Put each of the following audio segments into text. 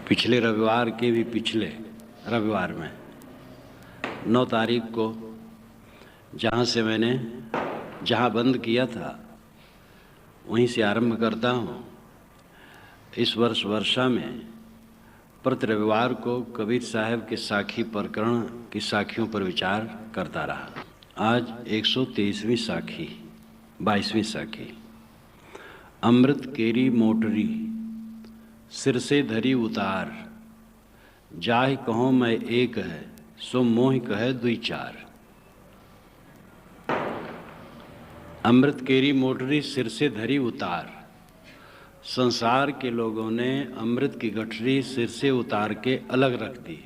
पिछले रविवार के भी पिछले रविवार में 9 तारीख को जहाँ बंद किया था वहीं से आरंभ करता हूँ। इस वर्ष वर्षा में प्रति रविवार को कबीर साहब के साखी प्रकरण की साखियों पर विचार करता रहा। आज 123वीं साखी 22वीं साखी। अमृत केरी मोटरी सिर से धरी उतार, जाहि कहो मैं एक है सो मोहि कहे दुई चार। अमृत केरी मोटरी सिर से धरी उतार। संसार के लोगों ने अमृत की गठरी सिर से उतार के अलग रख दी।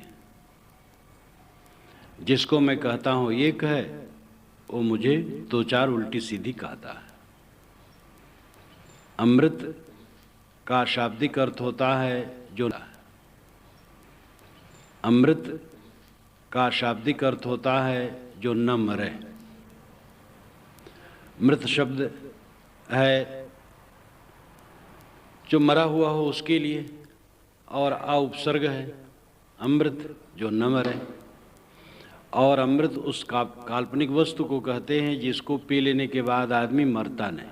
जिसको मैं कहता हूँ एक है, वो मुझे दो चार उल्टी सीधी कहता है। अमृत का शाब्दिक अर्थ होता है जो, अमृत का शाब्दिक अर्थ होता है जो न मरे। मृत शब्द है जो मरा हुआ हो उसके लिए, और आ उपसर्ग है अमृत जो न मरे। और अमृत उस काल्पनिक वस्तु को कहते हैं जिसको पी लेने के बाद आदमी मरता नहीं,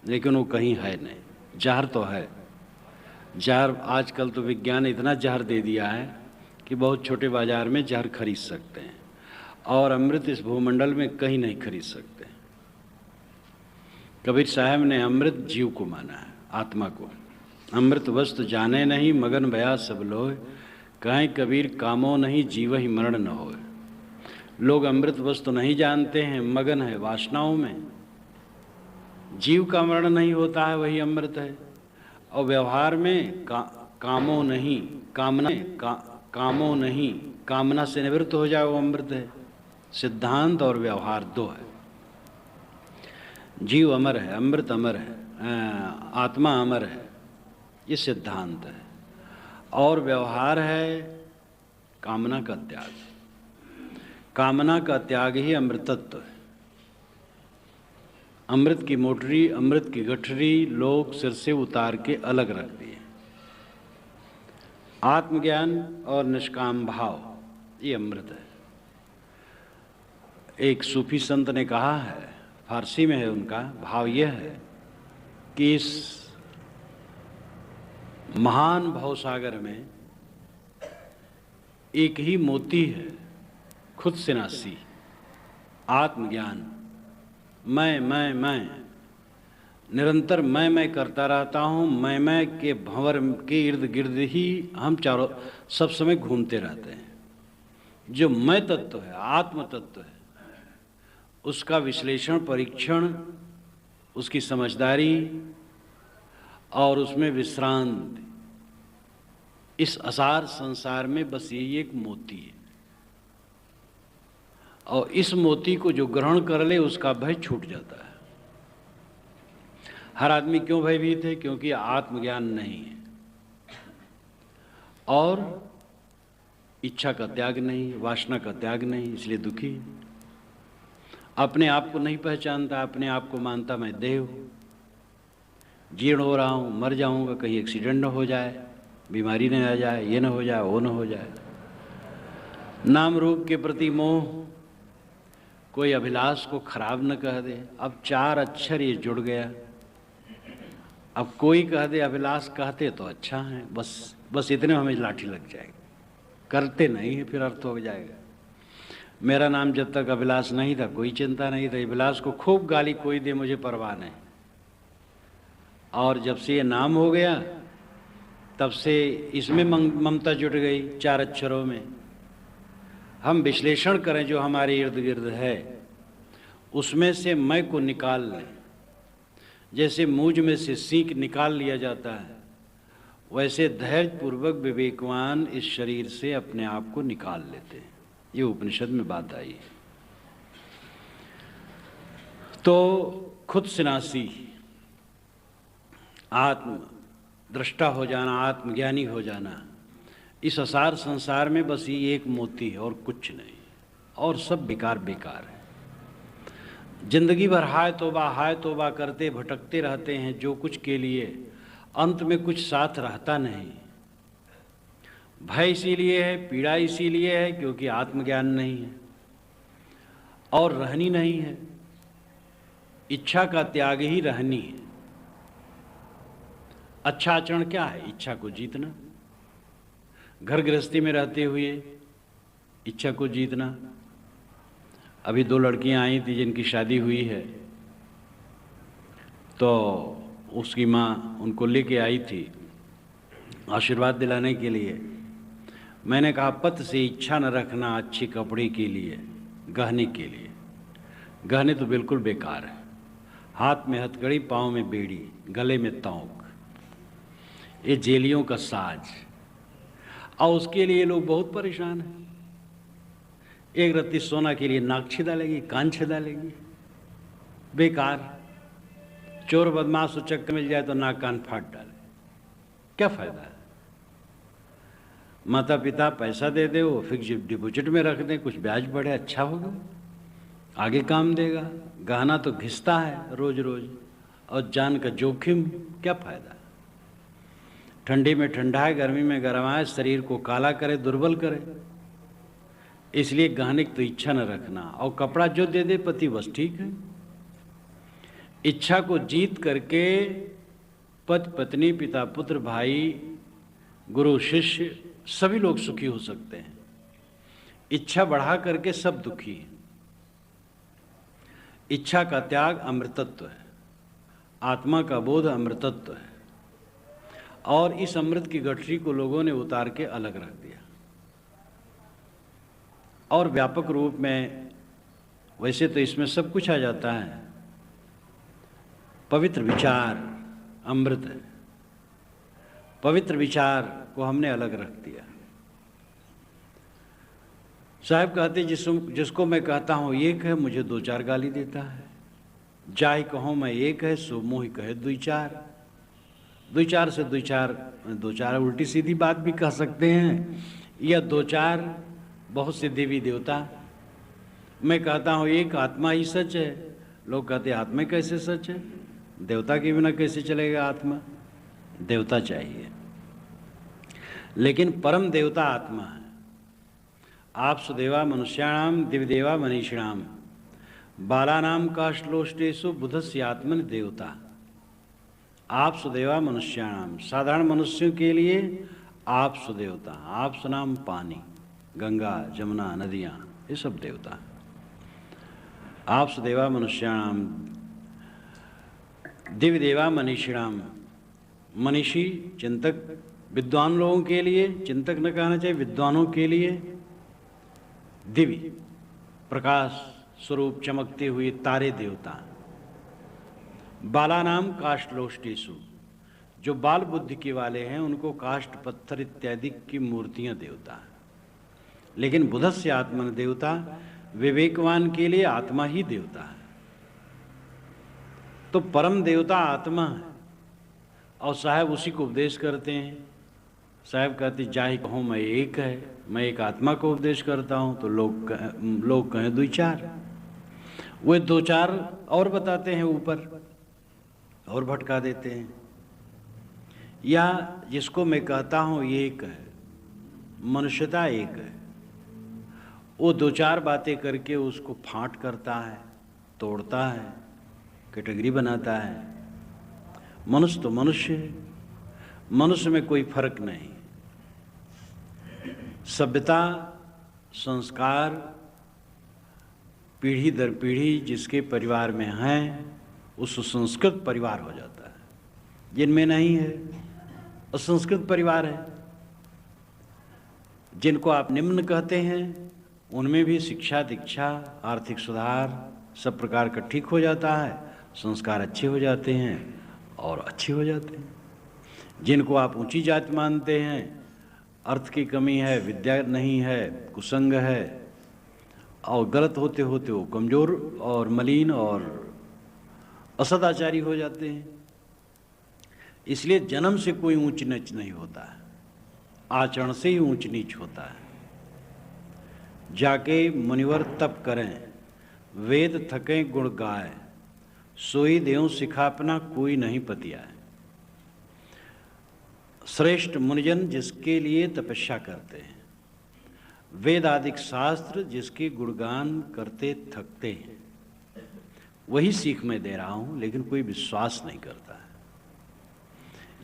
लेकिन वो कहीं है नहीं। जहर तो है, जहर आजकल तो विज्ञान इतना जहर दे दिया है कि बहुत छोटे बाजार में जहर खरीद सकते हैं, और अमृत इस भूमंडल में कहीं नहीं खरीद सकते। कबीर साहब ने अमृत जीव को माना है, आत्मा को। अमृत वस्तु जाने नहीं मगन भया सब लोय, कहें कबीर कामो नहीं जीव ही मरण न होए। लोग अमृत वस्तु नहीं जानते हैं, मगन है वासनाओं में। जीव का मरण नहीं होता है, वही अमृत है। और व्यवहार में कामो नहीं कामना कामो नहीं कामना से निवृत्त हो जाए, वो अमृत है। सिद्धांत और व्यवहार दो है। जीव अमर है, अमृत अमर है, आत्मा अमर है, ये सिद्धांत है। और व्यवहार है कामना का त्याग। कामना का त्याग ही अमृतत्व है। अमृत की मोटरी, अमृत की गठरी लोग सिर से उतार के अलग रख दिए। आत्मज्ञान और निष्काम भाव, ये अमृत है। एक सूफी संत ने कहा है, फारसी में है उनका भाव, यह है कि इस महान भवसागर में एक ही मोती है, खुद से नासी, आत्मज्ञान। मैं निरंतर मैं करता रहता हूँ। मैं के भंवर के इर्द गिर्द ही हम चारों सब समय घूमते रहते हैं। जो मैं तत्व है, आत्म तत्व है, उसका विश्लेषण, परीक्षण, उसकी समझदारी और उसमें विश्रांति, इस असार संसार में बस यही एक मोती है। और इस मोती को जो ग्रहण कर ले उसका भय छूट जाता है। हर आदमी क्यों भयभीत है? क्योंकि आत्मज्ञान नहीं है और इच्छा का त्याग नहीं, वासना का त्याग नहीं, इसलिए दुखी है। अपने आप को नहीं पहचानता, अपने आप को मानता मैं देह हूँ, जीर्ण हो रहा हूँ, मर जाऊंगा, कहीं एक्सीडेंट न हो जाए, बीमारी न आ जाए, ये न हो जाए, वो न हो जाए। नाम रूप के प्रति मोह, कोई अभिलाष को खराब न कह दे। अब 4 अक्षर ये जुड़ गया। अब कोई कह दे अभिलाष, कहते तो अच्छा है, बस इतने हमें लाठी लग जाएगी। करते नहीं है, फिर अर्थ हो जाएगा। मेरा नाम जब तक अभिलाष नहीं था, कोई चिंता नहीं था। अभिलाष को खूब गाली कोई दे, मुझे परवाह नहीं। और जब से ये नाम हो गया, तब से इसमें ममता जुट गई 4 अक्षरों में। हम विश्लेषण करें जो हमारे इर्द गिर्द है, उसमें से मैं को निकाल लें। जैसे मूंज में से सींक निकाल लिया जाता है, वैसे धैर्यपूर्वक विवेकवान इस शरीर से अपने आप को निकाल लेते हैं। ये उपनिषद में बात आई है। तो खुद सिनासी, आत्म दृष्टा हो जाना, आत्मज्ञानी हो जाना, इस असार संसार में बस ये एक मोती है और कुछ नहीं, और सब बेकार बेकार है। जिंदगी भर हाय तौबा करते भटकते रहते हैं जो कुछ के लिए, अंत में कुछ साथ रहता नहीं। भय इसीलिए है, पीड़ा इसीलिए है क्योंकि आत्मज्ञान नहीं है और रहनी नहीं है। इच्छा का त्याग ही रहनी है। अच्छा आचरण क्या है? इच्छा को जीतना। घर गृहस्थी में रहते हुए इच्छा को जीतना। अभी 2 लड़कियां आई थी जिनकी शादी हुई है, तो उसकी माँ उनको लेके आई थी आशीर्वाद दिलाने के लिए। मैंने कहा पत से इच्छा न रखना अच्छे कपड़े के लिए, गहने के लिए। गहने तो बिल्कुल बेकार है। हाथ में हथकड़ी, पाँव में बेड़ी, गले में तौक, ये जेलियों का साज। और उसके लिए लोग बहुत परेशान हैं। एक रत्ती सोना के लिए नाक छिदा लेगी, कान छिदा लेगी, बेकार। चोर बदमाश उचक्कर मिल जाए तो नाक कान फाड़ डाले, क्या फायदा है? माता पिता पैसा दे दे, वो फिक्स डिपॉजिट में रख दें, कुछ ब्याज बढ़े, अच्छा होगा, आगे काम देगा। गहना तो घिसता है रोज रोज, और जान का जोखिम, क्या फायदा? ठंडी में ठंडा है, गर्मी में गर्माए, शरीर को काला करे, दुर्बल करे। इसलिए गहने की तो इच्छा न रखना। और कपड़ा जो दे दे पति बस ठीक है। इच्छा को जीत करके पति पत्नी, पिता पुत्र, भाई, गुरु शिष्य सभी लोग सुखी हो सकते हैं। इच्छा बढ़ा करके सब दुखी हैं। इच्छा का त्याग अमृतत्व है। आत्मा का बोध अमृतत्व है। और इस अमृत की गठरी को लोगों ने उतार के अलग रख दिया। और व्यापक रूप में वैसे तो इसमें सब कुछ आ जाता है। पवित्र विचार अमृत है। पवित्र विचार को हमने अलग रख दिया। साहब कहते जिसको मैं कहता हूँ एक है, मुझे 2-4 गाली देता है। जाय कहूँ मैं एक है, सो मोहि कहे 2-4। 2-4 से 2-4 उल्टी सीधी बात भी कह सकते हैं, या 2-4 बहुत से देवी देवता। मैं कहता हूँ एक आत्मा ही सच है, लोग कहते हैं आत्मा कैसे सच है? देवता के बिना कैसे चलेगा आत्मा? देवता चाहिए। लेकिन परम देवता आत्मा है। आप सुदेवा मनुष्याणाम दिव्यदेवा मनीषिणाम बालानाम काष्ठलोष्टेषु बुधस्य आत्मन देवता। आप सुदेवा मनुष्याणाम, साधारण मनुष्यों के लिए आप सुदेवता। आप सुनाम पानी, गंगा जमुना नदियाँ, ये सब देवता। आप सुदेवा मनुष्याणाम दिव्य देवा मनीषिणाम, मनीषी चिंतक, विद्वान लोगों के लिए, चिंतक न कहना चाहिए, विद्वानों के लिए दिव्य प्रकाश स्वरूप चमकते हुए तारे देवता। बालानाम काष्ठलोष्टेषु, जो बाल बुद्धि के वाले हैं उनको काष्ठ पत्थर इत्यादि की मूर्तियां देवता। लेकिन बुधस्य आत्मन देवता, विवेकवान के लिए आत्मा ही देवता है। तो परम देवता आत्मा है। और साहब उसी को उपदेश करते हैं। साहब कहते जाहि कहूँ मैं एक है, मैं एक आत्मा को उपदेश करता हूँ, तो लोग कहें 2-4। वे 2-4 और बताते हैं ऊपर, और भटका देते हैं। या जिसको मैं कहता हूँ एक है, मनुष्यता एक है, वो 2-4 बातें करके उसको फांट करता है, तोड़ता है, कैटेगरी बनाता है। मनुष्य तो मनुष्य है, मनुष्य में कोई फर्क नहीं। सभ्यता, संस्कार पीढ़ी दर पीढ़ी जिसके परिवार में हैं, उस संस्कृत परिवार हो जाता है। जिनमें नहीं है, असंस्कृत परिवार है। जिनको आप निम्न कहते हैं, उनमें भी शिक्षा, दीक्षा, आर्थिक सुधार सब प्रकार का ठीक हो जाता है, संस्कार अच्छे हो जाते हैं और अच्छे हो जाते हैं। जिनको आप ऊंची जाति मानते हैं, अर्थ की कमी है, विद्या नहीं है, कुसंग है, और गलत होते होते वो कमज़ोर और मलिन और असदाचारी हो जाते हैं। इसलिए जन्म से कोई ऊंच नीच नहीं होता है, आचरण से ही ऊंच नीच होता है। जाके मुनिवर तप करें, वेद थकें गुण गाए, सोई देव सिखापना कोई नहीं पतियाए। श्रेष्ठ मुनिजन जिसके लिए तपस्या करते हैं, वेद आदिक शास्त्र जिसके गुणगान करते थकते हैं, वही सीख मैं दे रहा हूं, लेकिन कोई विश्वास नहीं करता है।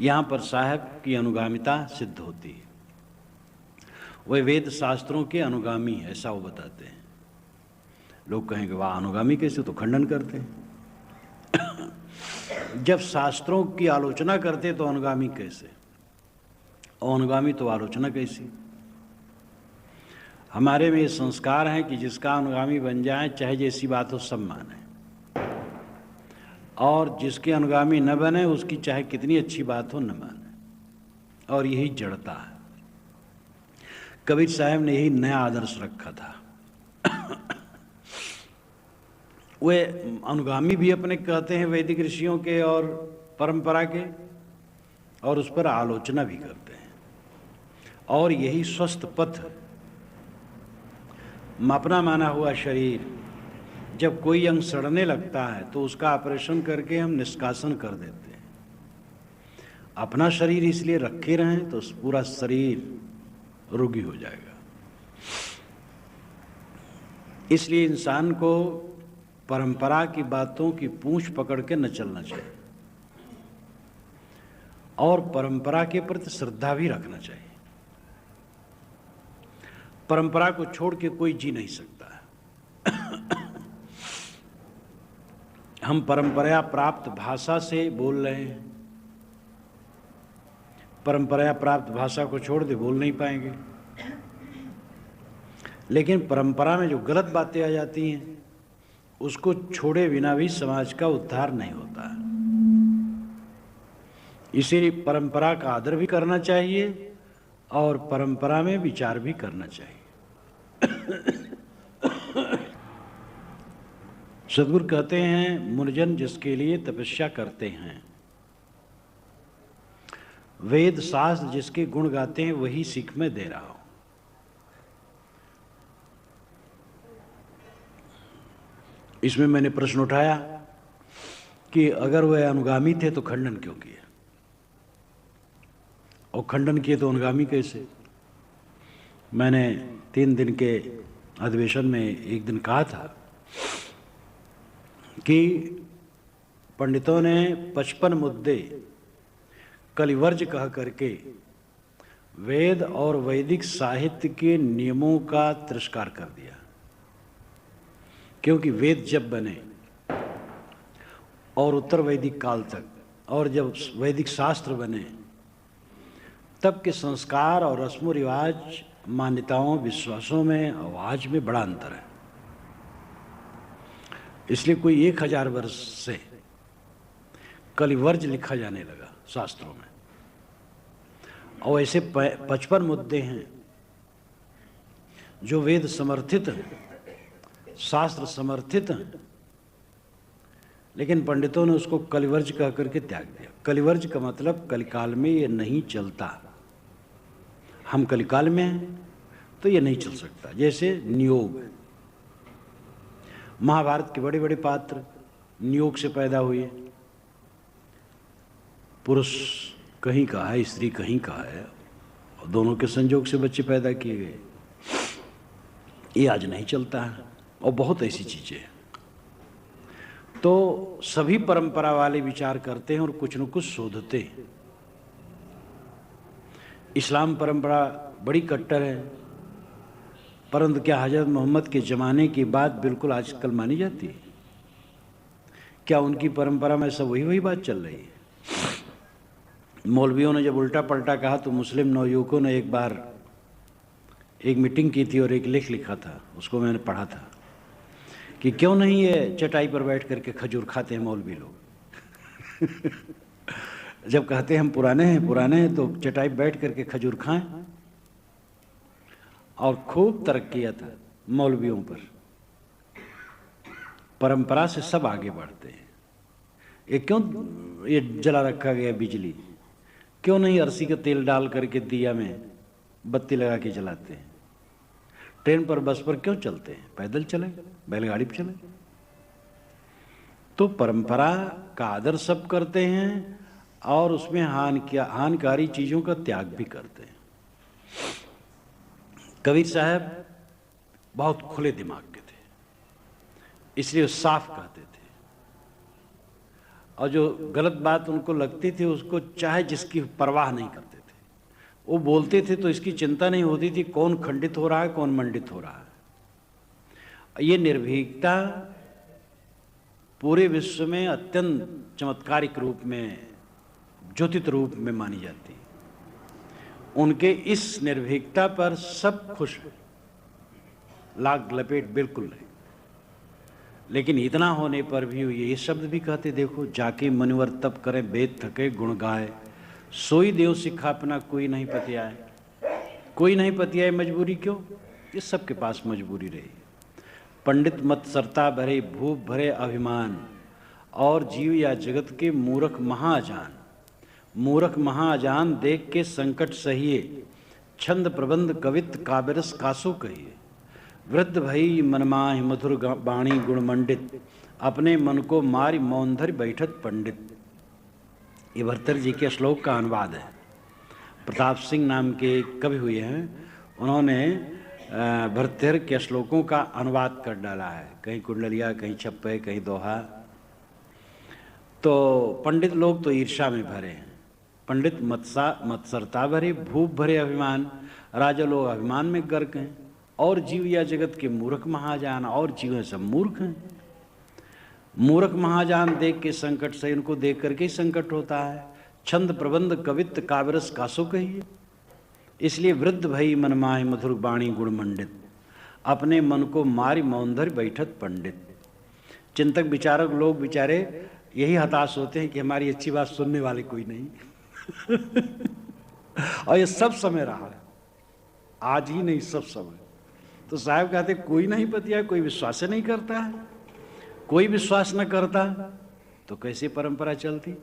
यहां पर साहब की अनुगामिता सिद्ध होती है। वह वेद शास्त्रों के अनुगामी है, ऐसा वो बताते हैं। लोग कहेंगे वाह अनुगामी कैसे, तो खंडन करते हैं। जब शास्त्रों की आलोचना करते तो अनुगामी कैसे, और अनुगामी तो आलोचना कैसी। हमारे में ये संस्कार है कि जिसका अनुगामी बन जाए, चाहे जैसी बात हो सब माने, और जिसके अनुगामी न बने उसकी चाहे कितनी अच्छी बात हो न माने। और यही जड़ता है। कबीर साहब ने यही नया आदर्श रखा था। वे अनुगामी भी अपने कहते हैं वैदिक ऋषियों के और परंपरा के, और उस पर आलोचना भी करते हैं। और यही स्वस्थ पथ। अपना माना हुआ शरीर जब कोई अंग सड़ने लगता है तो उसका ऑपरेशन करके हम निष्कासन कर देते हैं। अपना शरीर इसलिए रखे रहें तो पूरा शरीर रोगी हो जाएगा। इसलिए इंसान को परंपरा की बातों की पूंछ पकड़ के न चलना चाहिए, और परंपरा के प्रति श्रद्धा भी रखना चाहिए। परंपरा को छोड़ के कोई जी नहीं सकता है। हम परंपरा प्राप्त भाषा से बोल रहे हैं, परंपरा प्राप्त भाषा को छोड़ दे बोल नहीं पाएंगे। लेकिन परंपरा में जो गलत बातें आ जाती हैं उसको छोड़े बिना भी समाज का उद्धार नहीं होता है। इसीलिए परंपरा का आदर भी करना चाहिए और परंपरा में विचार भी करना चाहिए। सद्गुरु कहते हैं मुनिजन जिसके लिए तपस्या करते हैं, वेद शास्त्र जिसके गुण गाते हैं, वही सीख मैं दे रहा हूं। इसमें मैंने प्रश्न उठाया कि अगर वह अनुगामी थे तो खंडन क्यों किया, और खंडन किए तो अनुगामी कैसे। मैंने 3 दिन के अधिवेशन में एक दिन कहा था कि पंडितों ने 55 मुद्दे कलिवर्ज कह करके वेद और वैदिक साहित्य के नियमों का तिरस्कार कर दिया। क्योंकि वेद जब बने और उत्तर वैदिक काल तक, और जब वैदिक शास्त्र बने, तब के संस्कार और रस्म रिवाज, मान्यताओं, विश्वासों में और आज में बड़ा अंतर है। इसलिए कोई 1000 वर्ष से कलिवर्ज लिखा जाने लगा शास्त्रों में, और ऐसे 55 मुद्दे हैं जो वेद समर्थित हैं, शास्त्र समर्थित हैं, लेकिन पंडितों ने उसको कलिवर्ज कह करके त्याग दिया। कलिवर्ज का मतलब कलिकाल में ये नहीं चलता। हम कलिकाल में हैं तो ये नहीं चल सकता। जैसे नियोग, महाभारत के बड़े बड़े पात्र नियोग से पैदा हुए। पुरुष कहीं का है, स्त्री कहीं का है, और दोनों के संयोग से बच्चे पैदा किए गए। ये आज नहीं चलता है, और बहुत ऐसी चीजें हैं। तो सभी परंपरा वाले विचार करते हैं और कुछ न कुछ शोधते हैं। इस्लाम परंपरा बड़ी कट्टर है, परंतु क्या हजरत मोहम्मद के ज़माने की बात बिल्कुल आजकल मानी जाती है? क्या उनकी परंपरा में सब वही बात चल रही है? मौलवियों ने जब उल्टा पलटा कहा तो मुस्लिम नवयुवकों ने एक बार एक मीटिंग की थी और एक लेख लिखा था, उसको मैंने पढ़ा था कि क्यों नहीं ये चटाई पर बैठ करके खजूर खाते हैं मौलवी लोग। जब कहते हैं हम पुराने हैं तो चटाई बैठ करके खजूर खाएं। और खूब तरक्की किया था मौलवियों पर। परंपरा से सब आगे बढ़ते हैं। ये क्यों ये जला रखा गया बिजली, क्यों नहीं अरसी का तेल डाल करके दिया में बत्ती लगा के जलाते हैं? ट्रेन पर बस पर क्यों चलते हैं? पैदल चले, बैलगाड़ी पर चले। तो परंपरा का आदर सब करते हैं और उसमें हानिकारी चीज़ों का त्याग भी करते हैं। कबीर साहब बहुत खुले दिमाग के थे, इसलिए वो साफ कहते थे, और जो गलत बात उनको लगती थी उसको चाहे जिसकी परवाह नहीं करते थे। वो बोलते थे तो इसकी चिंता नहीं होती थी कौन खंडित हो रहा है कौन मंडित हो रहा है। ये निर्भीकता पूरे विश्व में अत्यंत चमत्कारिक रूप में, ज्योतित रूप में मानी जाती है। उनके इस निर्भीकता पर सब खुश हैं, लाग लपेट बिल्कुल नहीं। लेकिन इतना होने पर भी ये शब्द भी कहते, देखो जाके मुनिवर तप करें वेद थके गुण गाए, सोई देव सिखा अपना कोई नहीं पतियाए। कोई नहीं पतियाए मजबूरी क्यों? ये सबके पास मजबूरी रही। पंडित मत सरता भरे भूप भरे अभिमान, और जीव या जगत के मूर्ख महाजान। मूर्ख महाजान देख के संकट सहिए, छंद प्रबंध कवित काव्यरस कासो कहिए। वृद्ध भई मनमाहि मधुर बाणी गुणमंडित, अपने मन को मारि मौन धरि बैठत पंडित। ये भर्तृहरि जी के श्लोक का अनुवाद है। प्रताप सिंह नाम के एक कवि हुए हैं, उन्होंने भर्तृहरि के श्लोकों का अनुवाद कर डाला है, कहीं कुंडलिया, कहीं छप्पे, कहीं दोहा। तो पंडित लोग तो ईर्ष्या में भरे हैं। पंडित मत्सरता भरे भूप भरे अभिमान, राजा लोग अभिमान में गर्क हैं। और जीव या जगत के मूर्ख महाजान, और जीव है सब मूर्ख हैं। मूर्ख महाजान देख के संकट से, इनको देख करके संकट होता है। छंद प्रबंध कवित्त काव्यरस कासो कहिए। इसलिए वृद्ध भई मनमाहि मधुर बाणी गुणमंडित, अपने मन को मारि मौन धरि बैठत पंडित। चिंतक विचारक लोग बेचारे यही हताश होते हैं कि हमारी अच्छी बात सुनने वाले कोई नहीं। और ये सब समय रहा है, आज ही नहीं सब समय। तो साहब कहते कोई नहीं पतिया, कोई विश्वास नहीं करता है। कोई विश्वास न करता तो कैसे परंपरा चलती?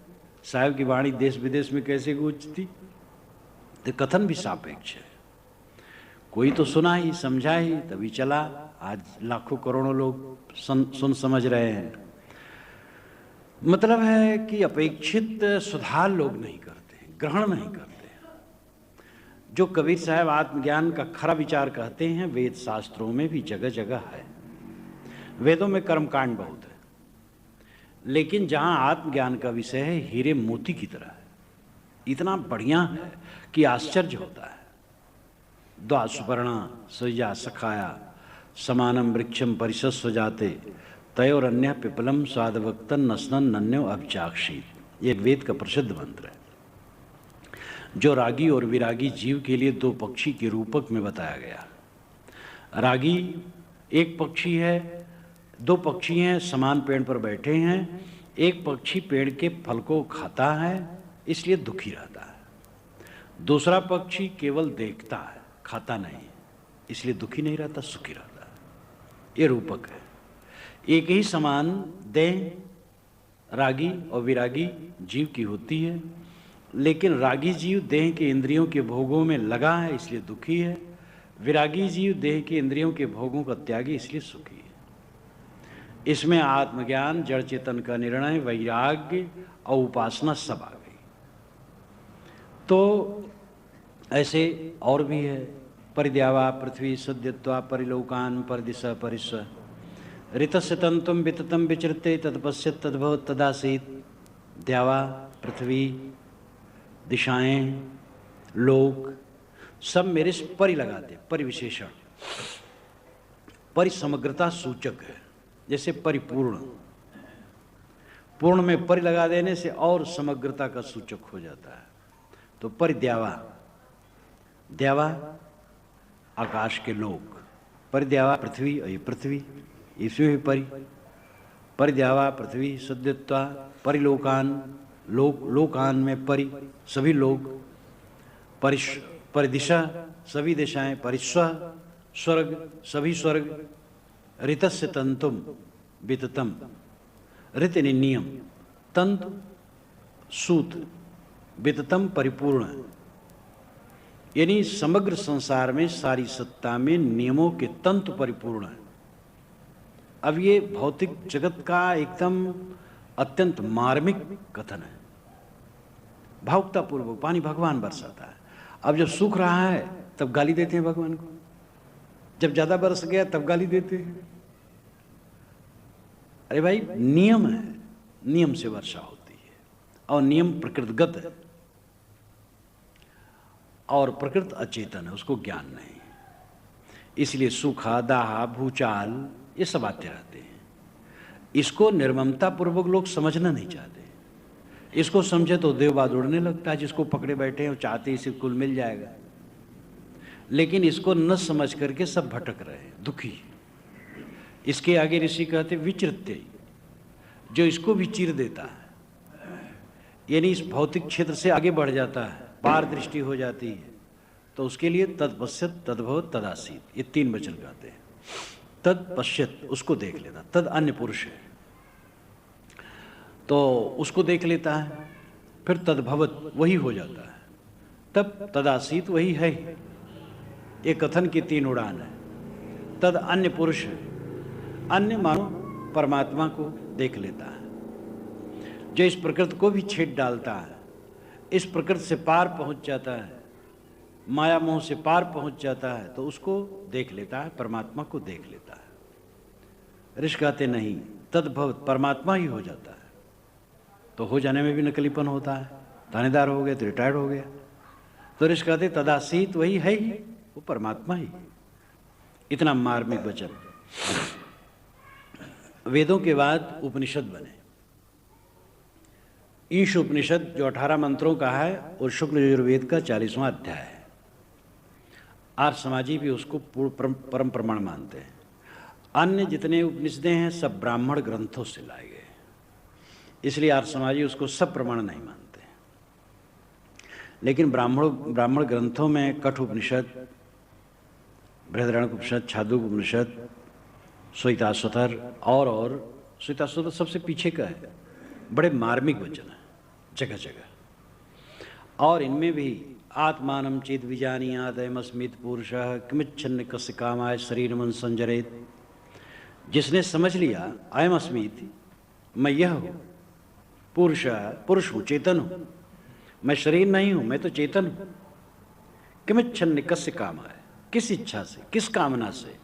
साहब की वाणी देश विदेश में कैसे गूंजती? तो कथन भी सापेक्ष है। कोई तो सुना ही समझा ही तभी चला। आज लाखों करोड़ों लोग सुन समझ रहे हैं। मतलब है कि अपेक्षित सुधार लोग नहीं करते, ग्रहण नहीं करते। जो कबीर साहब आत्मज्ञान का खरा विचार कहते हैं, वेद शास्त्रों में भी जगह जगह है। वेदों में कर्मकांड बहुत है, लेकिन जहां आत्मज्ञान का विषय है, हीरे मोती की तरह है। इतना बढ़िया है कि आश्चर्य होता है। द्वासुपर्णा सृजा सखाया, समानम वृक्षम परिशस्व जाते, तयोरन्य पिपलम स्वादवक्तन नस्नन नन्यो अभिचाक्षी। ये वेद का प्रसिद्ध मंत्र है, जो रागी और विरागी जीव के लिए दो पक्षी के रूपक में बताया गया। रागी एक पक्षी है, दो पक्षी हैं, समान पेड़ पर बैठे हैं। एक पक्षी पेड़ के फल को खाता है, इसलिए दुखी रहता है। दूसरा पक्षी केवल देखता है, खाता नहीं, इसलिए दुखी नहीं रहता, सुखी रहता है। ये रूपक है। एक ही समान देह रागी और विरागी जीव की होती है, लेकिन रागी जीव देह के इंद्रियों के भोगों में लगा है, इसलिए दुखी है। विरागी जीव देह के इंद्रियों के भोगों का त्यागी, इसलिए सुखी है। इसमें आत्मज्ञान, जड़ चेतन का निर्णय, वैराग्य और उपासना सब आ गई। तो ऐसे और भी है। परिद्यावा पृथ्वी सद्यत्वा परिलोकान परदिशा परिस्व, ऋतस्य तंतुम विततम विचरते तत्पश्यत तद्भवत तदासीत। द्यावा पृथ्वी, दिशाएं, लोक सब मेरे से परि लगाते। परिविशेषण परिसमग्रता सूचक है। जैसे परिपूर्ण, पूर्ण में परि लगा देने से और समग्रता का सूचक हो जाता है। तो परिद्यावा, द्यावा आकाश के लोक, परिद्यावा पृथ्वी, और ये पृथ्वी, इसमें भी परिद्यावा पृथ्वी सद्यत्वा परिलोकान, लोक, लोकान में परि सभी लोक, परिदिशा सभी दिशाएं, परिस्व स्वर्ग सभी स्वर्ग, ऋतस्य तंतुम विततम, ऋत नियम, तंतु सूत, विततम परिपूर्ण। यानी समग्र संसार में सारी सत्ता में नियमों के तंतु परिपूर्ण है। अब ये भौतिक जगत का एकदम अत्यंत मार्मिक कथन है। भावुकता पूर्वक पानी भगवान बरसाता है। अब जब सूख रहा है तब गाली देते हैं भगवान को, जब ज्यादा बरस गया तब गाली देते हैं। अरे भाई, नियम है, नियम से वर्षा होती है और नियम प्रकृतिगत है, और प्रकृति अचेतन है, उसको ज्ञान नहीं। इसलिए सूखा, दाहा, भूचाल ये सब आते रहते हैं। इसको निर्ममता पूर्वक लोग समझना नहीं चाहते। इसको समझे तो देवबाद उड़ने लगता है, जिसको पकड़े बैठे हैं चाहते इसे कुल मिल जाएगा। लेकिन इसको न समझ करके सब भटक रहे हैं, दुखी। इसके आगे ऋषि कहते विचित्य, जो इसको भी चीर देता है, यानी इस भौतिक क्षेत्र से आगे बढ़ जाता है, पार दृष्टि हो जाती है, तो उसके लिए तत्पश्यत तद्भवत तदासीत, ये 3 वचन कहते हैं। तत्पश्यत उसको देख लेता, तद अन्य पुरुष है तो उसको देख लेता है, फिर तद्भवत वही हो जाता है, तब तदासीत वही है। ये कथन की 3 उड़ान है। तद अन्य पुरुष है, अन्य मानो परमात्मा को देख लेता है, जो इस प्रकृति को भी छेद डालता है, इस प्रकृति से पार पहुंच जाता है, माया मोह से पार पहुंच जाता है, तो उसको देख लेता है, परमात्मा को देख लेता है। ऋषि कहते नहीं, तद्भवत परमात्मा ही हो जाता है। तो हो जाने में भी नकलीपन होता है, थानेदार हो गए तो रिटायर्ड हो गया। तो ऋषि कहते तदासीत वही है ही, वो परमात्मा ही। इतना मार्मिक वचन। वेदों के बाद उपनिषद बने। ईश उपनिषद जो 18 मंत्रों का है, और शुक्ल यजुर्वेद का 40वां अध्याय है। आर्य समाजी भी उसको परम प्रमाण मानते हैं। अन्य जितने उपनिषदें हैं सब ब्राह्मण ग्रंथों से लाए गए, इसलिए आर्य समाजी उसको सब प्रमाण नहीं मानते। लेकिन ब्राह्मण ग्रंथों में कठ उपनिषद, बृहदारण्यक उपनिषद, छांदोग्य उपनिषद, श्वेताश्वतर और श्वेताश्वतर सबसे पीछे का है, बड़े मार्मिक वचन है जगह जगह। और इनमें भी आत्मानं चेत विजानीयात् अयमस्मित् पुरुषः किमिच्छन् कस्य कामाय शरीरमन संजरेत। जिसने समझ लिया अयमस्मित्, मैं यह हूँ, पुरुष हूँ, चेतन हूँ, मैं शरीर नहीं हूँ, मैं तो चेतन हूँ। किमिच्छन् कस्य कामाय, किस इच्छा से, किस कामना से,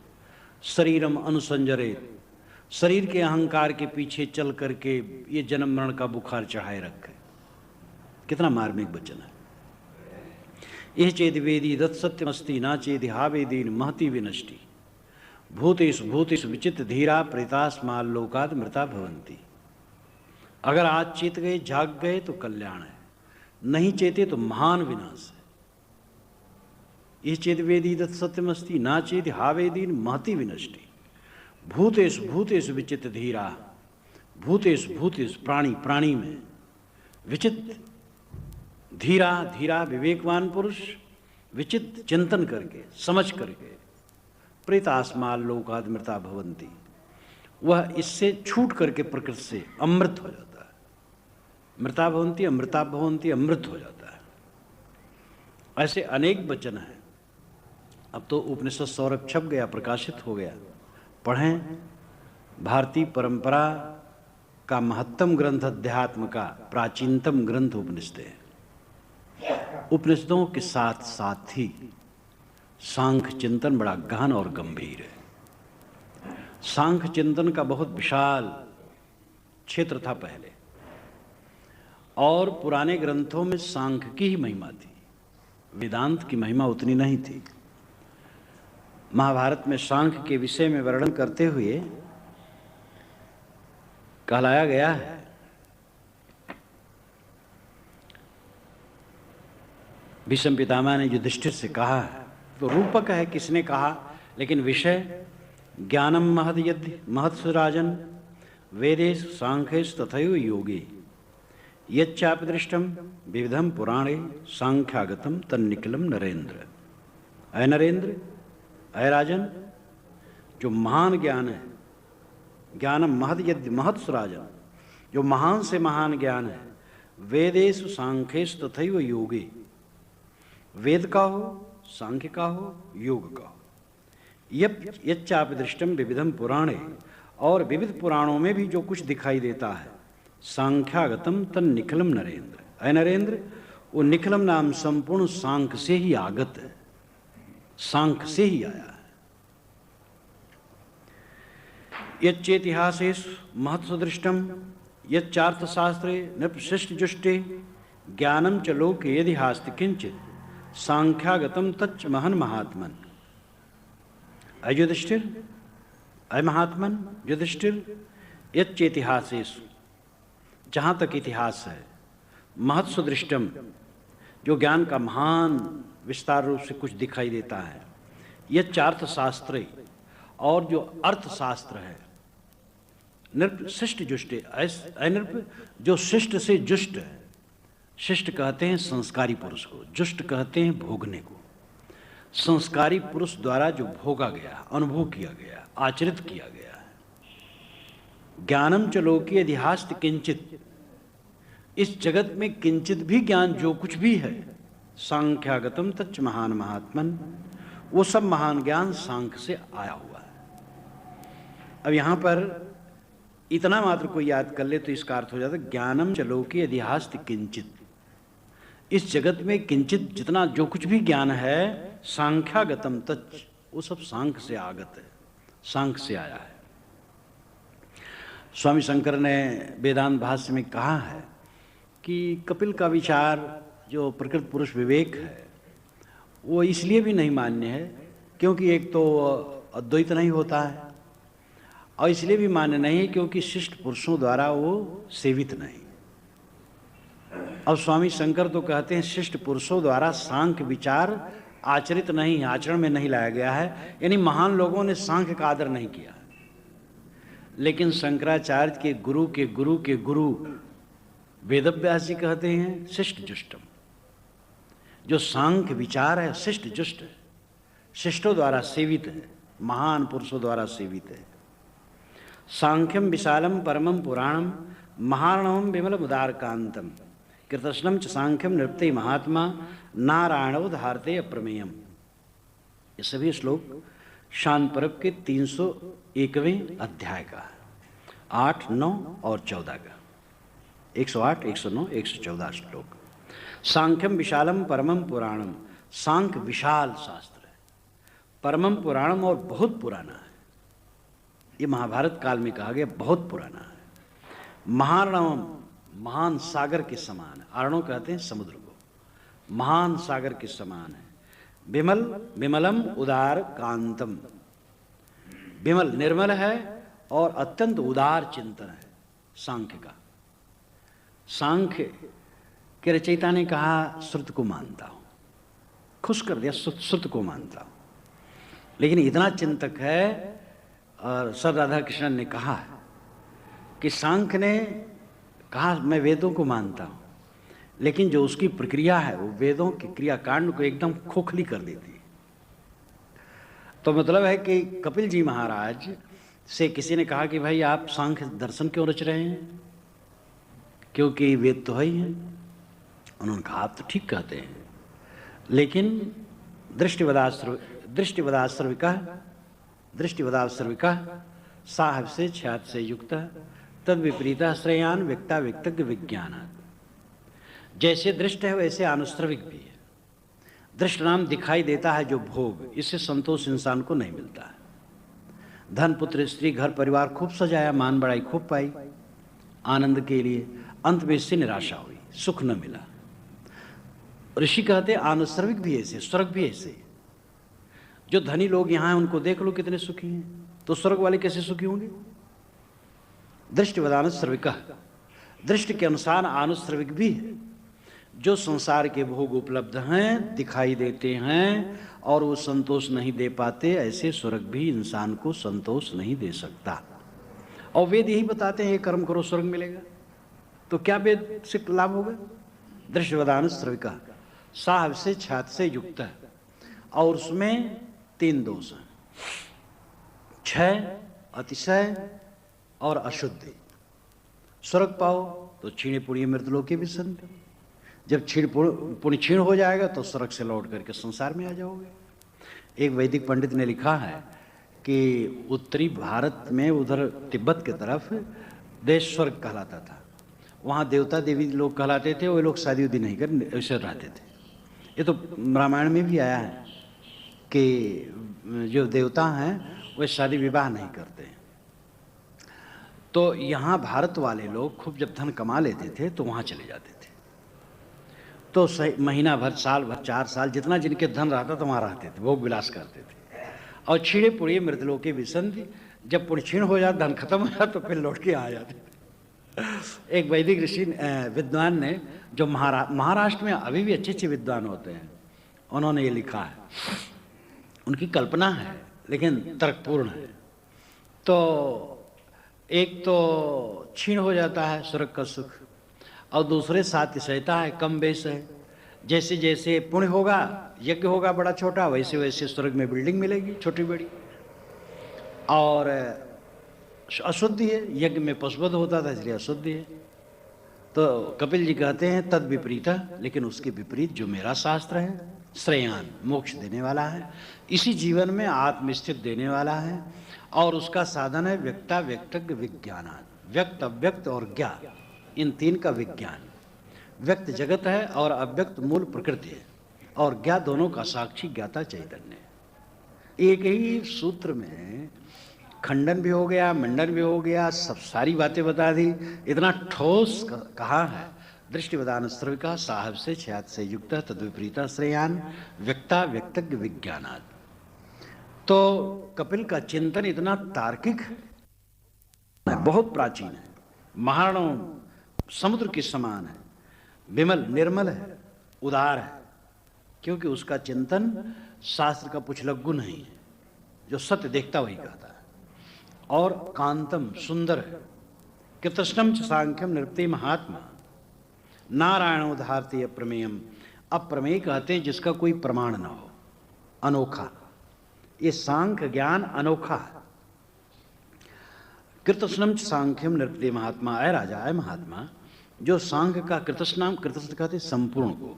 शरीरम अनुसंजरेत, शरीर के अहंकार के पीछे चल करके ये जन्म मरण का बुखार चढ़ाए रखे। कितना मार्मिक वचन है। यह चेद वेदी दत्त सत्यमस्ति ना चेद हावेदीन महति विनष्टि भूतेषु भूतेषु विचित धीरा प्रेतास्माल लोकाद मृता भवंती। अगर आज चेत गए, जाग गए तो कल्याण है, नहीं चेते तो महान विनाश है। यह चेद वेदी दत्त सत्यमस्ति ना चेद हावेदीन महति विनष्टि भूतेषु भूतेषु विचित धीरा, भूतेषु भूतेषु प्राणी में, विचित धीरा, धीरा विवेकवान पुरुष, विचित चिंतन करके समझ करके, प्रेतास्माल लोकाद मृता भवंती, वह इससे छूट करके प्रकृति से अमृत हो जाता है। मृता भवंती, अमृता भवंती, अमृत हो जाता है। ऐसे अनेक वचन हैं। अब तो उपनिषद सौरभ छप गया, प्रकाशित हो गया, पढ़ें। भारतीय परंपरा का महत्तम ग्रंथ अध्यात्म का प्राचीनतम ग्रंथ उपनिषद है। उपनिषदों के साथ साथ ही सांख्य चिंतन बड़ा गहन और गंभीर है। सांख्य चिंतन का बहुत विशाल क्षेत्र था पहले, और पुराने ग्रंथों में सांख्य की ही महिमा थी, वेदांत की महिमा उतनी नहीं थी। महाभारत में सांख्य के विषय में वर्णन करते हुए कहलाया गया है, भीष्म पितामह ने युधिष्ठिर से कहा है, तो रूपक है किसने कहा, लेकिन विषय ज्ञानम महद यद्य महत्सु राजन वेदेषु सांख्येषु तथैव योगे यच्चापि दृष्टम विविधम पुराणे सांख्यागतम तन्निखिलम नरेंद्र। अय नरेंद्र, अय राजन, जो महान ज्ञान है, ज्ञानम महद यद्य महत्सु राजन, जो महान से महान ज्ञान है, वेदेषु सांख्येषु तथैव योगे, वेद का हो, सांख्य का हो, योग का हो, यच्चापि दृष्टम विविधम पुराणे, और विविध पुराणों में भी जो कुछ दिखाई देता है, सांख्यागतम तन निखिलम नरेंद्र। अय नरेंद्र, वो निखिलम नाम संपूर्ण सांख्य से ही आगत है, सांख्य से ही आया है। यच्चेतिहासेषु महत्सदृष्टम यच्चार्थशास्त्रे नृपशिष्टजुष्टे ज्ञानम च लोके यदि हास्ति किंचित सांख्यागतम तच्च महन महात्मन। अय युधिष्ठिर, अय महात्मन युधिष्ठिर, यच्चेतिहासेषु, जहाँ तक इतिहास है, महत्सदृष्टम, जो ज्ञान का महान विस्तार रूप से कुछ दिखाई देता है, यच्चार्थशास्त्रे, और जो अर्थशास्त्र है, नृप शिष्ट जुष्टे, नृप जो शिष्ट से जुष्ट है। शिष्ट कहते हैं संस्कारी पुरुष को, जुष्ट कहते हैं भोगने को। संस्कारी पुरुष द्वारा जो भोगा गया, अनुभव किया गया, आचरित किया गया है। ज्ञानम च लोके इतिहास किंचित, इस जगत में किंचित भी ज्ञान जो कुछ भी है, सांख्यागतम तच्च महान महात्मन, वो सब महान ज्ञान सांख्य से आया हुआ है। अब यहां पर इतना मात्र कोई याद कर ले तो इसका अर्थ हो जाता है ज्ञानम च लोके इतिहास किंचित, इस जगत में किंचित जितना जो कुछ भी ज्ञान है, सांख्यागतम तच्च, वो सब सांख्य से आगत है, सांख्य से आया है। स्वामी शंकर ने वेदांत भाष्य में कहा है कि कपिल का विचार जो प्रकृत पुरुष विवेक है, वो इसलिए भी नहीं मान्य है क्योंकि एक तो अद्वैत नहीं होता है, और इसलिए भी मान्य नहीं है क्योंकि शिष्ट पुरुषों द्वारा वो सेवित नहीं। अब स्वामी शंकर तो कहते हैं शिष्ट पुरुषों द्वारा सांख्य विचार आचरित नहीं, आचरण में नहीं लाया गया है, यानी महान लोगों ने सांख्य का आदर नहीं किया। लेकिन शंकराचार्य के गुरु के गुरु के गुरु वेदव्यास जी कहते हैं शिष्ट जुष्टम, जो सांख्य विचार है शिष्ट जुष्ट है, शिष्टों द्वारा सेवित है, महान पुरुषों द्वारा सेवित है। सांख्यम विशालम परमम पुराणम महारणम विमल उदारकांतम कृतस्नम च सांख्यम नृप्ते महात्मा नारायणो धारते अप्रमेयम। ये सभी श्लोक शान पर्व के 301वें अध्याय का 8, 9 और 14 का, 108, 109, 114 श्लोक। सांख्यम विशालम परमम पुराणम, सांख्य विशाल शास्त्र है, परमम पुराणम और बहुत पुराना है। ये महाभारत काल में कहा गया बहुत पुराना है। महारणम, महान सागर के समान है, आरणों कहते हैं समुद्र को, महान सागर के समान है। विमल, विमलम उदार कांतम, विमल निर्मल है और अत्यंत उदार चिंतन है सांख्य का। सांख्य के रचयिता ने कहा श्रुत को मानता हूं, खुश कर दिया, श्रुत को मानता हूं, लेकिन इतना चिंतक है। और सर राधा कृष्णन ने कहा कि सांख्य ने कहा मैं वेदों को मानता हूं, लेकिन जो उसकी प्रक्रिया है वो वेदों के क्रियाकांड को एकदम खोखली कर देती है। तो मतलब है कि कपिल जी महाराज से किसी ने कहा कि भाई आप सांख्य दर्शन क्यों रच रहे हैं, क्योंकि वेद तो है ही हैं। उन्होंने कहा आप तो ठीक कहते हैं, लेकिन दृष्टिवदाश्रविका साहब से छात से युक्त तद विपरीता श्रेयान व्यक्ता व्यक्तज्ञ विज्ञान। जैसे दृष्ट है वैसे अनुश्रविक भी है। दृष्ट नाम दिखाई देता है जो भोग, इससे संतोष इंसान को नहीं मिलता है। धन पुत्र स्त्री घर परिवार खूब सजाया, मान बड़ाई खूब पाई आनंद के लिए, अंत में इससे निराशा हुई, सुख न मिला। ऋषि कहते अनुश्रविक भी ऐसे, स्वर्ग भी ऐसे। जो धनी लोग यहाँ हैं उनको देख लो कितने सुखी हैं, तो स्वर्ग वाले कैसे सुखी होंगे। दृष्टिवदानुश्रविक, दृष्टि के अनुसार अनुश्रविक भी है। जो संसार के भोग उपलब्ध हैं, दिखाई देते हैं और वो संतोष नहीं दे पाते, ऐसे स्वर्ग भी इंसान को संतोष नहीं दे सकता। और वेद यही बताते हैं ये कर्म करो स्वर्ग मिलेगा, तो क्या वेद से लाभ होगा। दृष्टिवदानुश्रविक साहब से छात से युक्त है, और उसमें 3 दोष हैं, क्षय, अतिशय और अशुद्धि। स्वर्ग पाओ तो छीणे पुण्य मृतलोके विसंति, जब पुण्य क्षीण हो जाएगा तो स्वर्ग से लौट करके संसार में आ जाओगे। एक वैदिक पंडित ने लिखा है कि उत्तरी भारत में उधर तिब्बत की तरफ देश स्वर्ग कहलाता था, वहाँ देवता देवी लोग कहलाते थे, वो लोग शादी उदी नहीं कर ऐसे रहते थे। ये तो रामायण में भी आया है कि जो देवता हैं वे शादी विवाह नहीं करते। तो यहाँ भारत वाले लोग खूब जब धन कमा लेते थे तो वहाँ चले जाते थे, तो महीना भर, साल भर, 4 साल, जितना जिनके धन रहता था वहाँ रहते थे, भोग विलास करते थे। और छीड़े पुड़िए मृतलोके विसंधि, जब पुण्य क्षीण हो जाता, धन खत्म हो जाता, तो फिर लौट के आ जाते थे। एक वैदिक ऋषि विद्वान ने, जो महाराष्ट्र में अभी भी अच्छे अच्छे विद्वान होते हैं, उन्होंने ये लिखा है, उनकी कल्पना है लेकिन तर्कपूर्ण है। तो एक तो क्षीण हो जाता है स्वर्ग का सुख, और दूसरे साथ सहता है, कम बेस है। जैसे जैसे पुण्य होगा, यज्ञ होगा बड़ा छोटा, वैसे वैसे स्वर्ग में बिल्डिंग मिलेगी छोटी बड़ी। और अशुद्धि है, यज्ञ में पशुवध होता था इसलिए अशुद्धि है। तो कपिल जी कहते हैं तद विपरीत, लेकिन उसके विपरीत जो मेरा शास्त्र है, श्रेयान, मोक्ष देने वाला है, इसी जीवन में आत्मस्थित देने वाला है, और उसका साधन है व्यक्ता व्यक्तज्ञ विज्ञान, व्यक्त अव्यक्त और ज्ञान, इन 3 का विज्ञान। व्यक्त जगत है और अव्यक्त मूल प्रकृति है, और ज्ञा दोनों का साक्षी ज्ञाता चैतन्य है। एक ही सूत्र में खंडन भी हो गया, मंडन भी हो गया, सब सारी बातें बता दी। इतना ठोस कहा है, दृष्टिवदान स्त्रविका साहब से छयात से युक्त तद्विपरीता श्रेयान व्यक्ता व्यक्तज्ञ विज्ञानात्। तो कपिल का चिंतन इतना तार्किक है, बहुत प्राचीन है, महारणों समुद्र के समान है, विमल निर्मल है, उदार है, क्योंकि उसका चिंतन शास्त्र का पुछलग्गु नहीं है, जो सत्य देखता वही कहता है। और कांतम, सुंदर है, कृतष्णम च सांख्यम निरुक्ति महात्मा, नारायण उदाहरते अप्रमेयम, अप्रमेय कहते हैं जिसका कोई प्रमाण ना हो, अनोखा। ये सांख्य ज्ञान अनोखा है। कृतष्णम च सांख्यम निरुक्ति महात्मा, अय राजा, अय महात्मा, जो सांख्य का, कृतष्णाम, कृतष्ण कहते संपूर्ण को,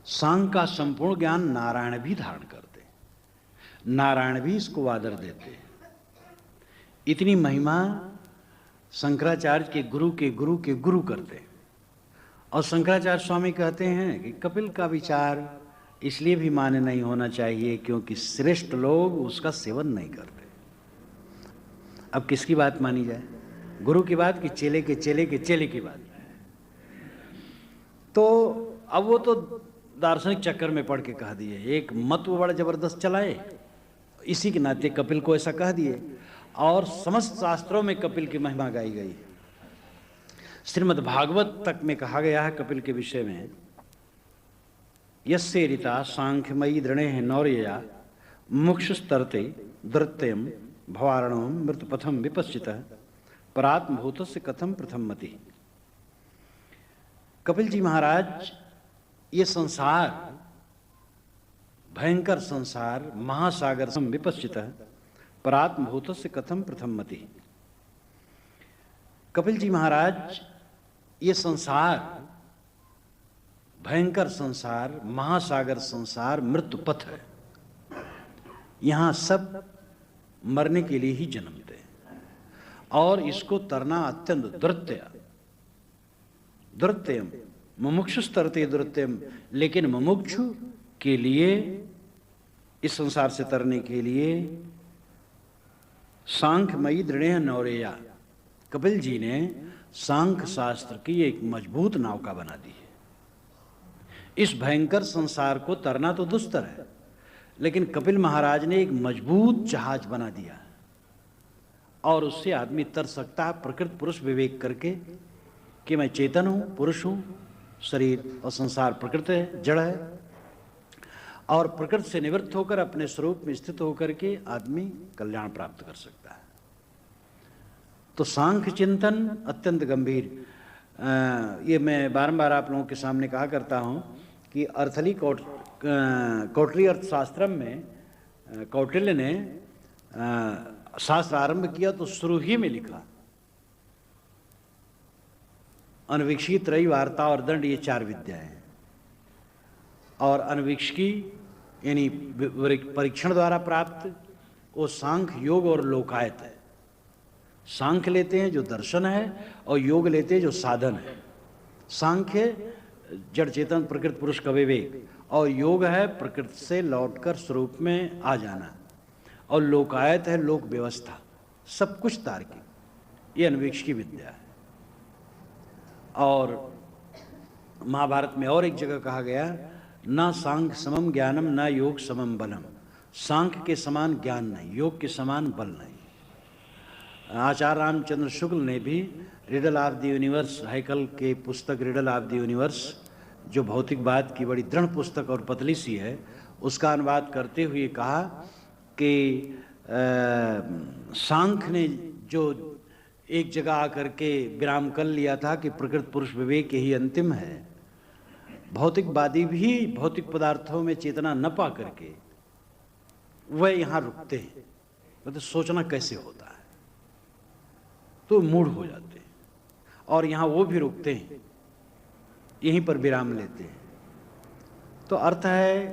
सांख्य का संपूर्ण ज्ञान नारायण भी धारण करते, नारायण भी इसको आदर देते। इतनी महिमा शंकराचार्य के गुरु के गुरु के गुरु करते। और शंकराचार्य स्वामी कहते हैं कि कपिल का विचार इसलिए भी मान्य नहीं होना चाहिए क्योंकि श्रेष्ठ लोग उसका सेवन नहीं करते। अब किसकी बात मानी जाए, गुरु की बात कि चेले के चेले के चेले की बात? तो अब वो तो दार्शनिक चक्कर में पढ़ के कह दिए, एक मत वो बड़ा जबरदस्त चलाए, इसी के नाते कपिल को ऐसा कह दिए, और समस्त शास्त्रों में कपिल की महिमा गाई गई। श्रीमद् भागवत तक में कहा गया है कपिल के विषय में, यस्य ऋता सांख्यमयी दृणे नौर्यया मुक्षुस्तरते दृत्यम भवारणम मृतपथम विपश्चितः परात्मभूतस्य कथम प्रथम मति। कपिल जी महाराज, ये संसार, भयंकर संसार, महासागर सम विपश्चितः परात्मभूतस्य कथम प्रथम मति। कपिल जी महाराज, ये संसार, भयंकर संसार, महासागर संसार, मृत्यु पथ है। यहां सब मरने के लिए ही जन्मते हैं, और इसको तरना अत्यंत दुर्त्यम मुमुक्षुस्तरते दुर्त्यम। लेकिन मुमुक्षु के लिए, इस संसार से तरने के लिए, सांख्यमयी दृढ़ नौरेया, कपिल जी ने सांख्य शास्त्र की एक मजबूत नौका बना दी है। इस भयंकर संसार को तरना तो दुस्तर है, लेकिन कपिल महाराज ने एक मजबूत जहाज बना दिया, और उससे आदमी तर सकता है प्रकृति पुरुष विवेक करके कि मैं चेतन हूं, पुरुष हूं, शरीर और संसार प्रकृति है, जड़ है, और प्रकृति से निवृत्त होकर अपने स्वरूप में स्थित होकर के आदमी कल्याण प्राप्त कर सकता है। तो सांख्य चिंतन अत्यंत गंभीर। ये मैं बारंबार आप लोगों के सामने कहा करता हूं कि अर्थली कौटिल्य अर्थशास्त्रम में कौटिल्य ने शास्त्र आरंभ किया तो शुरू ही में लिखा अनवीक्षी, त्रयी, वार्ता और दंड, ये 4 विद्याएं हैं। और अनवीक्षी यानी परीक्षण द्वारा प्राप्त, वो सांख्य, योग और लोकायत है। सांख्य लेते हैं जो दर्शन है, और योग लेते हैं जो साधन है। सांख्य जड़ चेतन प्रकृति पुरुष का विवेक, और योग है प्रकृति से लौटकर स्वरूप में आ जाना, और लोकायत है लोक व्यवस्था, सब कुछ तार्किक, ये अन्वेष की विद्या है। और महाभारत में और एक जगह कहा गया, ना सांख्य समम ज्ञानम ना योग समम बलम, सांख्य के समान ज्ञान नहीं, योग के समान बल नहीं। आचार्य रामचंद्र शुक्ल ने भी रिडल ऑफ द यूनिवर्स, हैकल के पुस्तक रिडल ऑफ द यूनिवर्स, जो भौतिकवाद की बड़ी दृढ़ पुस्तक और पतली सी है, उसका अनुवाद करते हुए कहा कि सांख्य ने जो एक जगह आकर के विराम कर लिया था कि प्रकृति पुरुष विवेक ही अंतिम है, भौतिकवादी भी भौतिक पदार्थों में चेतना न पा करके वह यहाँ रुकते हैं, मतलब सोचना कैसे होता है, तो मूढ़ हो जाते हैं, और यहाँ वो भी रुकते हैं, यहीं पर विराम लेते हैं। तो अर्थ है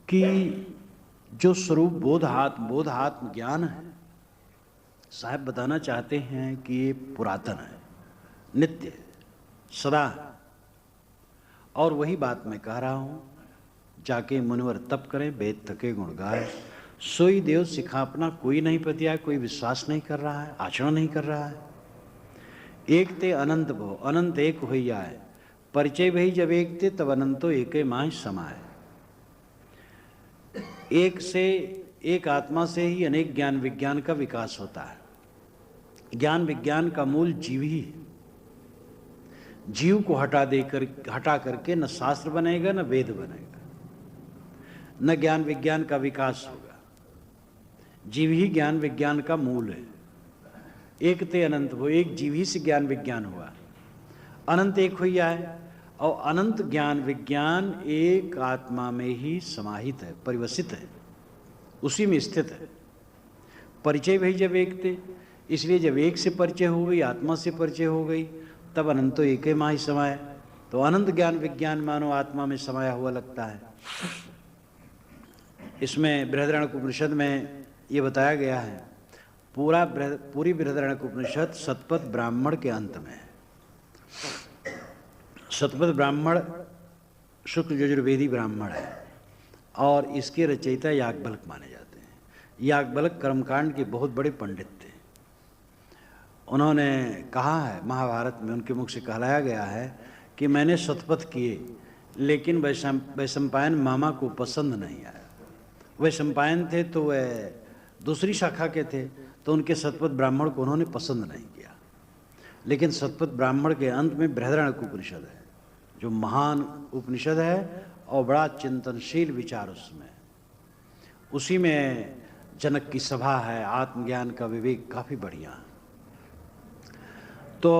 कि जो स्वरूप बोधात्म ज्ञान है, साहब बताना चाहते हैं कि ये पुरातन है, नित्य है, सदा है। और वही बात मैं कह रहा हूँ, जाके मुनिवर तप करें, वेद थके गुण गाए, सोई देव सिखापना कोई नहीं पतिया, कोई विश्वास नहीं कर रहा है, आचरण नहीं कर रहा है। एक ते अनंत भो, अनंत एक हो आए, परिचय वही जब एक थे तब अनंतो एक माह समाए। एक से, एक आत्मा से ही अनेक ज्ञान विज्ञान का विकास होता है। ज्ञान विज्ञान का मूल जीव ही है। जीव को हटा करके न शास्त्र बनेगा न वेद बनेगा, न ज्ञान विज्ञान का विकास होगा। जीव ही ज्ञान विज्ञान का मूल है। एक ते अनंत, वो एक जीव ही से ज्ञान विज्ञान हुआ, अनंत एक हुई है, और अनंत ज्ञान विज्ञान एक आत्मा में ही समाहित है, परिवसित है, उसी में स्थित है। परिचय वही जब एक थे, इसलिए जब एक से परिचय हो गई, आत्मा से परिचय हो गई, तब अनंतो एक माह समाया। तो अनंत ज्ञान विज्ञान मानो आत्मा में समाया हुआ लगता है। इसमें बृहदारण्यक में ये बताया गया है, पूरी बृहदारण्यक उपनिषद शतपथ ब्राह्मण के अंत में है। शतपथ ब्राह्मण शुक्ल यजुर्वेदी ब्राह्मण है, और इसके रचयिता याज्ञवल्क्य माने जाते हैं। याज्ञवल्क्य कर्मकांड के बहुत बड़े पंडित थे। उन्होंने कहा है, महाभारत में उनके मुख से कहलाया गया है कि मैंने शतपथ किए, लेकिन वैशंपायन मामा को पसंद नहीं आया। वैशंपायन थे तो वह दूसरी शाखा के थे, तो उनके शतपथ ब्राह्मण को उन्होंने पसंद नहीं किया। लेकिन शतपथ ब्राह्मण के अंत में बृहदारण्यक उपनिषद है, जो महान उपनिषद है और बड़ा चिंतनशील विचार उसमें। उसी में जनक की सभा है, आत्मज्ञान का विवेक काफ़ी बढ़िया है। तो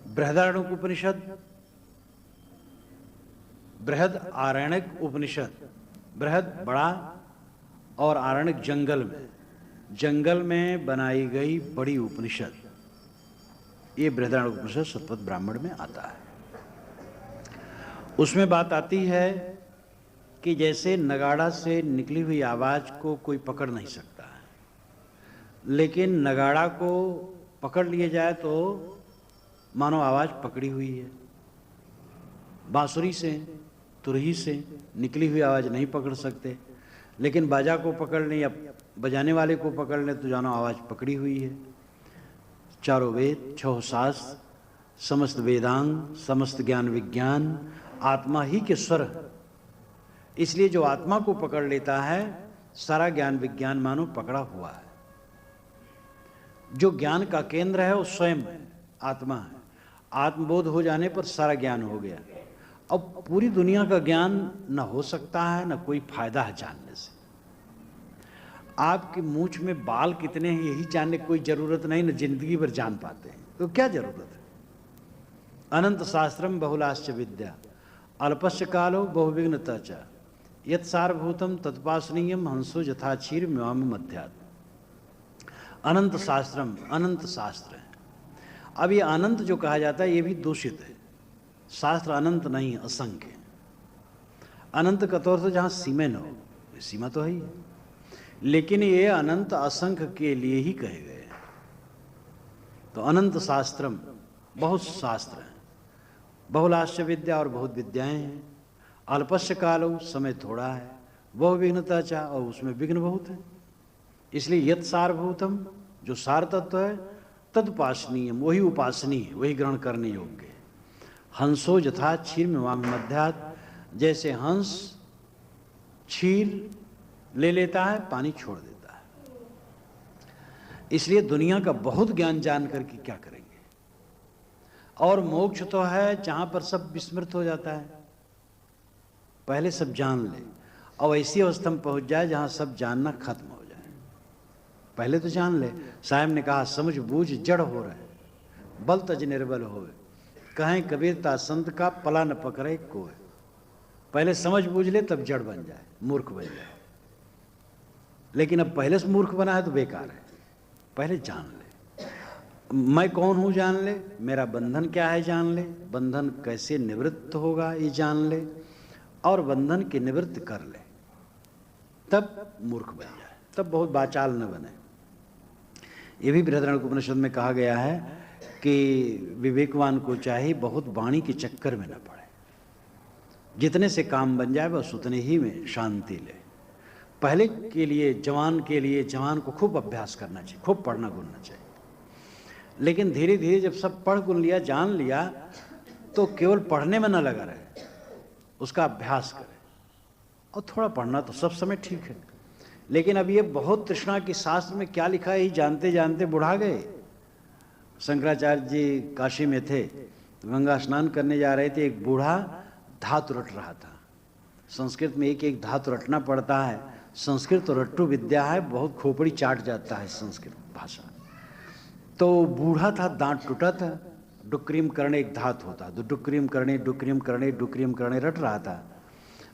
बृहदारण्यक उपनिषद, बृहद आरण्यक उपनिषद, बृहद बड़ा और आरण्यक जंगल में बनाई गई बड़ी उपनिषद, ये बृहदारण्यक उपनिषद शतपथ ब्राह्मण में आता है। उसमें बात आती है कि जैसे नगाड़ा से निकली हुई आवाज़ को कोई पकड़ नहीं सकता है, लेकिन नगाड़ा को पकड़ लिए जाए तो मानो आवाज़ पकड़ी हुई है। बांसुरी से, तुरही से निकली हुई आवाज़ नहीं पकड़ सकते, लेकिन बाजा को पकड़ लें या बजाने वाले को पकड़ लें तो जानो आवाज़ पकड़ी हुई है। चारों वेद, छह शास्त्र, समस्त वेदांग, समस्त ज्ञान विज्ञान आत्मा ही के स्वर है। इसलिए जो आत्मा को पकड़ लेता है, सारा ज्ञान विज्ञान मानो पकड़ा हुआ है। जो ज्ञान का केंद्र है वो स्वयं है, आत्मा है। आत्मबोध हो जाने पर सारा ज्ञान हो गया। अब पूरी दुनिया का ज्ञान न हो सकता है, न कोई फायदा है जानने से। आपकी मूंछ में बाल कितने हैं यही जानने की कोई जरूरत नहीं, न जिंदगी भर जान पाते हैं, तो क्या जरूरत है। अनंत शास्त्रम बहुलाश्च विद्या, अल्पस्य कालो बहुविघ्नता च, यत् सारभूतम तत्पासनीयम हंसो यथा क्षीर म्याम मध्यात्। अनंत शास्त्रम, अनंत शास्त्र है। अब ये अनंत जो कहा जाता है ये भी दूषित है। शास्त्र अनंत नहीं, असंख्य है। अनंत का तौर से जहाँ सीमा न हो, सीमा तो है ही है, लेकिन ये अनंत असंख्य के लिए ही कहे गए हैं। तो अनंत शास्त्रम, बहुत शास्त्र हैं, बहुलाश्य विद्या और बहुत विद्याएं हैं। अल्पस्य कालो, समय थोड़ा है, वह विघ्नता चाह, और उसमें विघ्न बहुत है। इसलिए यत् सारभूतम, जो सार तत्व है, तदुपासनीय, वही उपासनीय, वही ग्रहण करने योग्य है। हंसो यथा क्षीर में मध्यात्, जैसे हंस क्षीर ले लेता है, पानी छोड़ देता है। इसलिए दुनिया का बहुत ज्ञान जान करके क्या करेंगे। और मोक्ष तो है जहां पर सब विस्मृत हो जाता है, पहले सब जान ले, और ऐसी अवस्था में पहुंच जाए जहां सब जानना खत्म हो जाए। पहले तो जान ले। साहब ने कहा, समझ बूझ जड़ हो रहे, बल तज निर्बल होए, कहें कबीरता संत का पला न पकड़े कोई। पहले समझ बूझ ले, तब जड़ बन जाए, मूर्ख बन जाए। लेकिन अब पहले से मूर्ख बना है तो बेकार है। पहले जान ले, मैं कौन हूं जान ले, मेरा बंधन क्या है जान ले, बंधन कैसे निवृत्त होगा ये जान ले, और बंधन के निवृत्त कर ले, तब मूर्ख बन जाए, तब बहुत बाचाल न बने। ये भी बृहदारण्यक उपनिषद में कहा गया है कि विवेकवान को चाहिए बहुत वाणी के चक्कर में न पड़े, जितने से काम बन जाए बस उतने ही में शांति ले। पहले के लिए जवान को खूब अभ्यास करना चाहिए, खूब पढ़ना गुनना चाहिए। लेकिन धीरे धीरे जब सब पढ़ गुन लिया, जान लिया, तो केवल पढ़ने में न लगा रहे, उसका अभ्यास करे। और थोड़ा पढ़ना तो सब समय ठीक है, लेकिन अब ये बहुत तृष्णा की शास्त्र में क्या लिखा है, जानते जानते बुढ़ा गए। शंकराचार्य जी काशी में थे, गंगा स्नान करने जा रहे थे, एक बूढ़ा धातु रट रहा था। संस्कृत में एक एक धातु रटना पड़ता है, संस्कृत तो रट्टू विद्या है, बहुत खोपड़ी चाट जाता है संस्कृत भाषा। तो बूढ़ा था, दांत टूटा था, डुक्रीम करने एक धातु होता, तो डुक्रीम करने रट रहा था।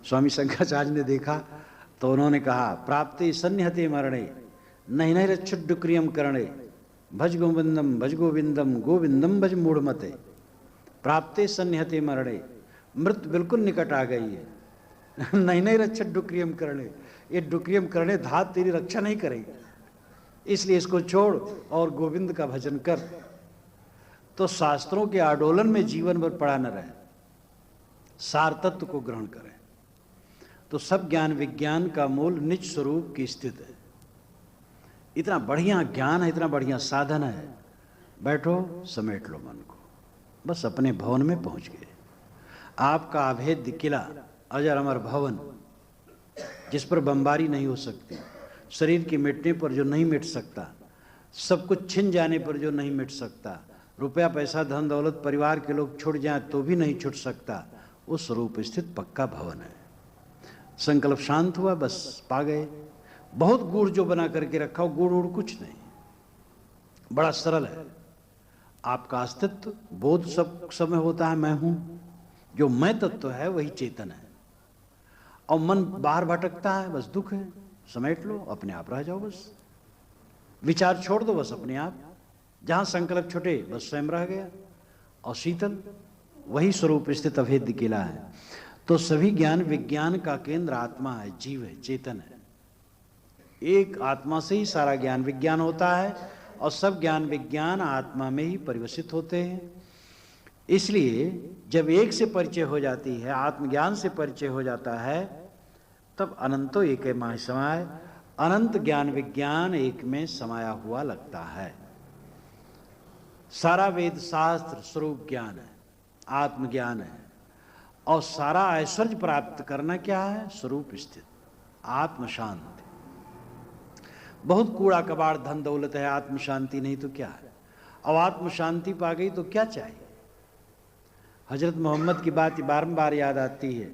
स्वामी शंकराचार्य ने देखा तो उन्होंने कहा, प्राप्ति सन्निहते मरणे नहीं नहीं रच्छुट डुक्रियम करणे, भज गोविंदम गोविंदम भज मूढ़मते। प्राप्ति सन्निहते मरणे, मृत्यु बिल्कुल निकट आ गई है। नहीं नहीं रच्छुट डुक्रियम करणे, ये डुक्रियम करणे धात तेरी रक्षा नहीं करेगी, इसलिए इसको छोड़ और गोविंद का भजन कर। तो शास्त्रों के आडोलन में जीवन भर पड़ा न रहे, सार तत्व को ग्रहण करें। तो सब ज्ञान विज्ञान का मूल निज स्वरूप की स्थिति है। इतना बढ़िया ज्ञान है, इतना बढ़िया साधन है, बैठो समेट लो मन को, बस अपने भवन में पहुंच गए। आपका अभेद्य किला, अजर अमर भवन, जिस पर बमबारी नहीं हो सकती, शरीर के मिटने पर जो नहीं मिट सकता, सब कुछ छिन जाने पर जो नहीं मिट सकता, रुपया पैसा धन दौलत परिवार के लोग छुट जाएं तो भी नहीं छुट सकता, उस स्वरूप स्थित पक्का भवन है। संकल्प शांत हुआ, बस पा गए। बहुत गुड़ जो बना करके रखा हो, गुड़ उड़ कुछ नहीं, बड़ा सरल है। आपका अस्तित्व बोध सब समय होता है, मैं हूं, जो मैं तत्व है वही चेतन है। और मन बाहर भटकता है, बस दुख है, समेट लो, अपने आप रह जाओ, बस विचार छोड़ दो, बस अपने आप। जहां संकल्प छुटे बस स्वयं रह गया, और शीतल वही स्वरूप स्थित अभेद्य किला है। तो सभी ज्ञान विज्ञान का केंद्र आत्मा है, जीव है, चेतन है। एक आत्मा से ही सारा ज्ञान विज्ञान होता है, और सब ज्ञान विज्ञान आत्मा में ही परिवसित होते हैं। इसलिए जब एक से परिचय हो जाती है, आत्मज्ञान से परिचय हो जाता है, तब अनंतो एक माह समाय, अनंत ज्ञान विज्ञान एक में समाया हुआ लगता है। सारा वेद शास्त्र स्वरूप ज्ञान है, आत्मज्ञान है, और सारा ऐश्वर्य प्राप्त करना क्या है, स्वरूप स्थित आत्म शांति। बहुत कूड़ा कबाड़ धन दौलत है, आत्म शांति नहीं तो क्या है। और आत्म शांति पा गई तो क्या चाहिए। हजरत मोहम्मद की बात बारंबार याद आती है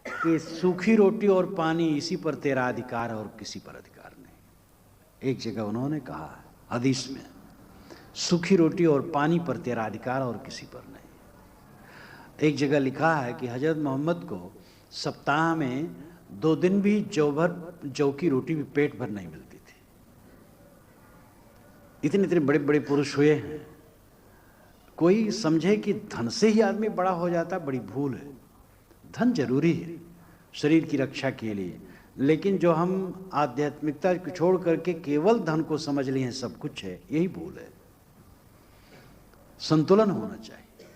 कि सूखी रोटी और पानी, इसी पर तेरा अधिकार है और किसी पर अधिकार नहीं। एक जगह उन्होंने कहा है हदीस में, सूखी रोटी और पानी पर तेरा अधिकार और किसी पर नहीं। एक जगह लिखा है कि हजरत मोहम्मद को सप्ताह में 2 दिन भी जौ की रोटी भी पेट भर नहीं मिलती थी। इतने इतने बड़े बड़े पुरुष हुए हैं। कोई समझे कि धन से ही आदमी बड़ा हो जाता, बड़ी भूल है। धन जरूरी है शरीर की रक्षा के लिए, लेकिन जो हम आध्यात्मिकता को छोड़ करके केवल धन को समझ लिए हैं सब कुछ है, यही भूल है। संतुलन होना चाहिए।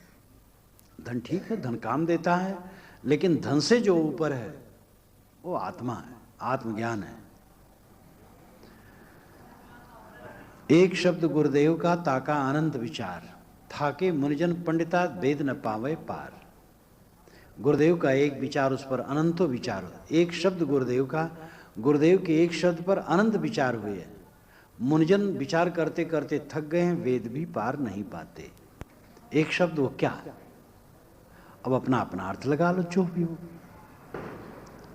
धन ठीक है, धन काम देता है, लेकिन धन से जो ऊपर है वो आत्मा है, आत्मज्ञान है। एक शब्द गुरुदेव का ताका अनंत विचार, थाके मुनिजन पंडिता वेद न पावे पार। गुरुदेव का एक विचार, उस पर अनंतो विचार होता। एक शब्द गुरुदेव का, गुरुदेव के एक शब्द पर अनंत विचार हुए हैं। मुनिजन विचार करते करते थक गए हैं, वेद भी पार नहीं पाते। एक शब्द वो क्या, अब अपना अपना अर्थ लगा लो जो भी हो।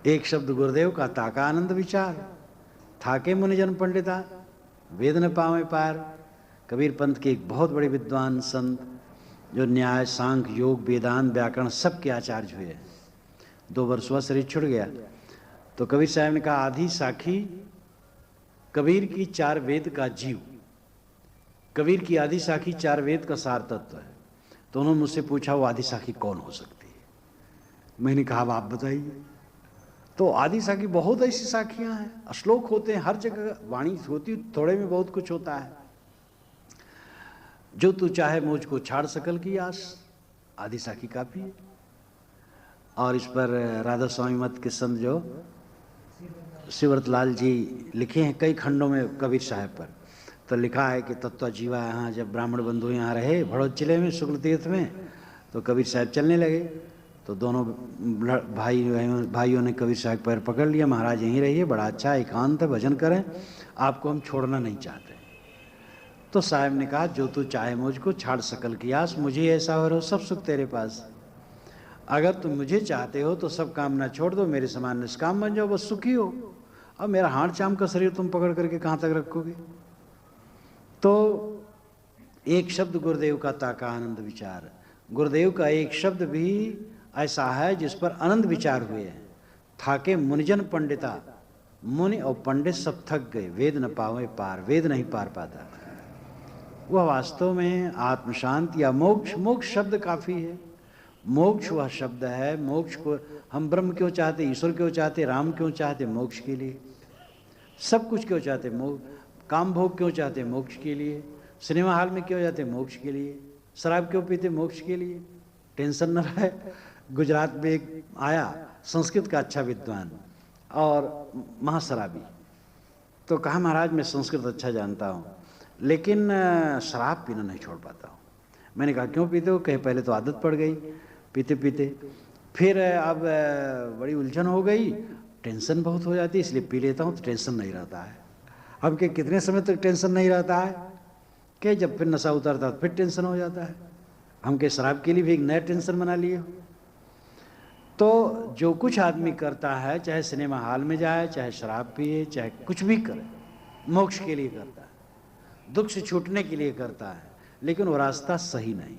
एक शब्द गुरुदेव का ताका आनंद विचार, थाके मुनिजन पंडिता वेद न पावे पार। कबीर पंथ के एक बहुत बड़े विद्वान संत, जो न्याय, सांख्य, योग, वेदांत, व्याकरण सबके आचार्य हुए हैं। 2 वर्ष हुआ शरीर छुट गया, तो कबीर साहब ने कहा आधी साखी कबीर की 4 वेद का जीव। कबीर की आधी साखी 4 वेद का सार तत्व है। तो उन्होंने मुझसे पूछा वो आधी साखी कौन हो सकती है। मैंने कहा आप बताइए। तो आदि साखी बहुत ऐसी साखियां हैं, श्लोक होते हैं, हर जगह वाणी होती, थोड़े में बहुत कुछ होता है। जो तू चाहे मुझको छाड़ सकल की आस, आदि साखी काफी है। और इस पर राधा स्वामी मत के संत जो शिवरत लाल जी लिखे हैं कई खंडों में कबीर साहब पर। तो लिखा है कि तत्व जीवा यहाँ जब ब्राह्मण बंधु यहाँ रहे भड़ोत जिले में शुक्ल तीर्थ में, तो कबीर साहब चलने लगे। तो दोनों भाइयों ने कबीर साहब पैर पकड़ लिया, महाराज यहीं रहिए, बड़ा अच्छा एकांत है, भजन करें, आपको हम छोड़ना नहीं चाहते। तो साहब ने कहा जो तू चाहे मुझको छाड़ सकल की आस, मुझे ऐसा हो रहा सब सुख तेरे पास। अगर तुम मुझे चाहते हो तो सब काम ना छोड़ दो, मेरे समान निष्काम बन जाओ, बस सुखी हो। अब मेरा हाड़ चाम का शरीर तुम पकड़ करके कहाँ तक रखोगे। तो एक शब्द गुरुदेव का ताका आनंद विचार, गुरुदेव का एक शब्द भी ऐसा है जिस पर अनंत विचार हुए हैं। थाके मुनिजन पंडिता, मुनि और पंडित सब थक गए, वेद न पावे पार, वेद नहीं पार पाता। वह वास्तव में आत्म शांति या मोक्ष, मोक्ष शब्द काफी है। मोक्ष वह शब्द है, मोक्ष को हम ब्रह्म क्यों चाहते, ईश्वर क्यों चाहते, राम क्यों चाहते, मोक्ष के लिए। सब कुछ क्यों चाहते, काम भोग क्यों चाहते, मोक्ष के लिए। सिनेमा हॉल में क्यों जाते, मोक्ष के लिए। शराब क्यों पीते, मोक्ष के लिए, टेंशन न रहे। गुजरात में एक आया संस्कृत का अच्छा विद्वान और महाशराबी, तो कहा महाराज मैं संस्कृत अच्छा जानता हूँ लेकिन शराब पीना नहीं छोड़ पाता हूँ। मैंने कहा क्यों पीते हो, कहे पहले तो आदत पड़ गई पीते पीते, फिर अब बड़ी उलझन हो गई, टेंशन बहुत हो जाती है, इसलिए पी लेता हूँ तो टेंशन नहीं रहता है। अब के कितने समय तक टेंशन नहीं रहता है, कि जब फिर नशा उतरता है फिर टेंशन हो जाता है। हम के शराब के लिए भी एक नया टेंशन बना लिए हो। तो जो कुछ आदमी करता है, चाहे सिनेमा हॉल में जाए, चाहे शराब पिए, चाहे कुछ भी करे, मोक्ष के लिए करता है, दुख से छूटने के लिए करता है, लेकिन वो रास्ता सही नहीं,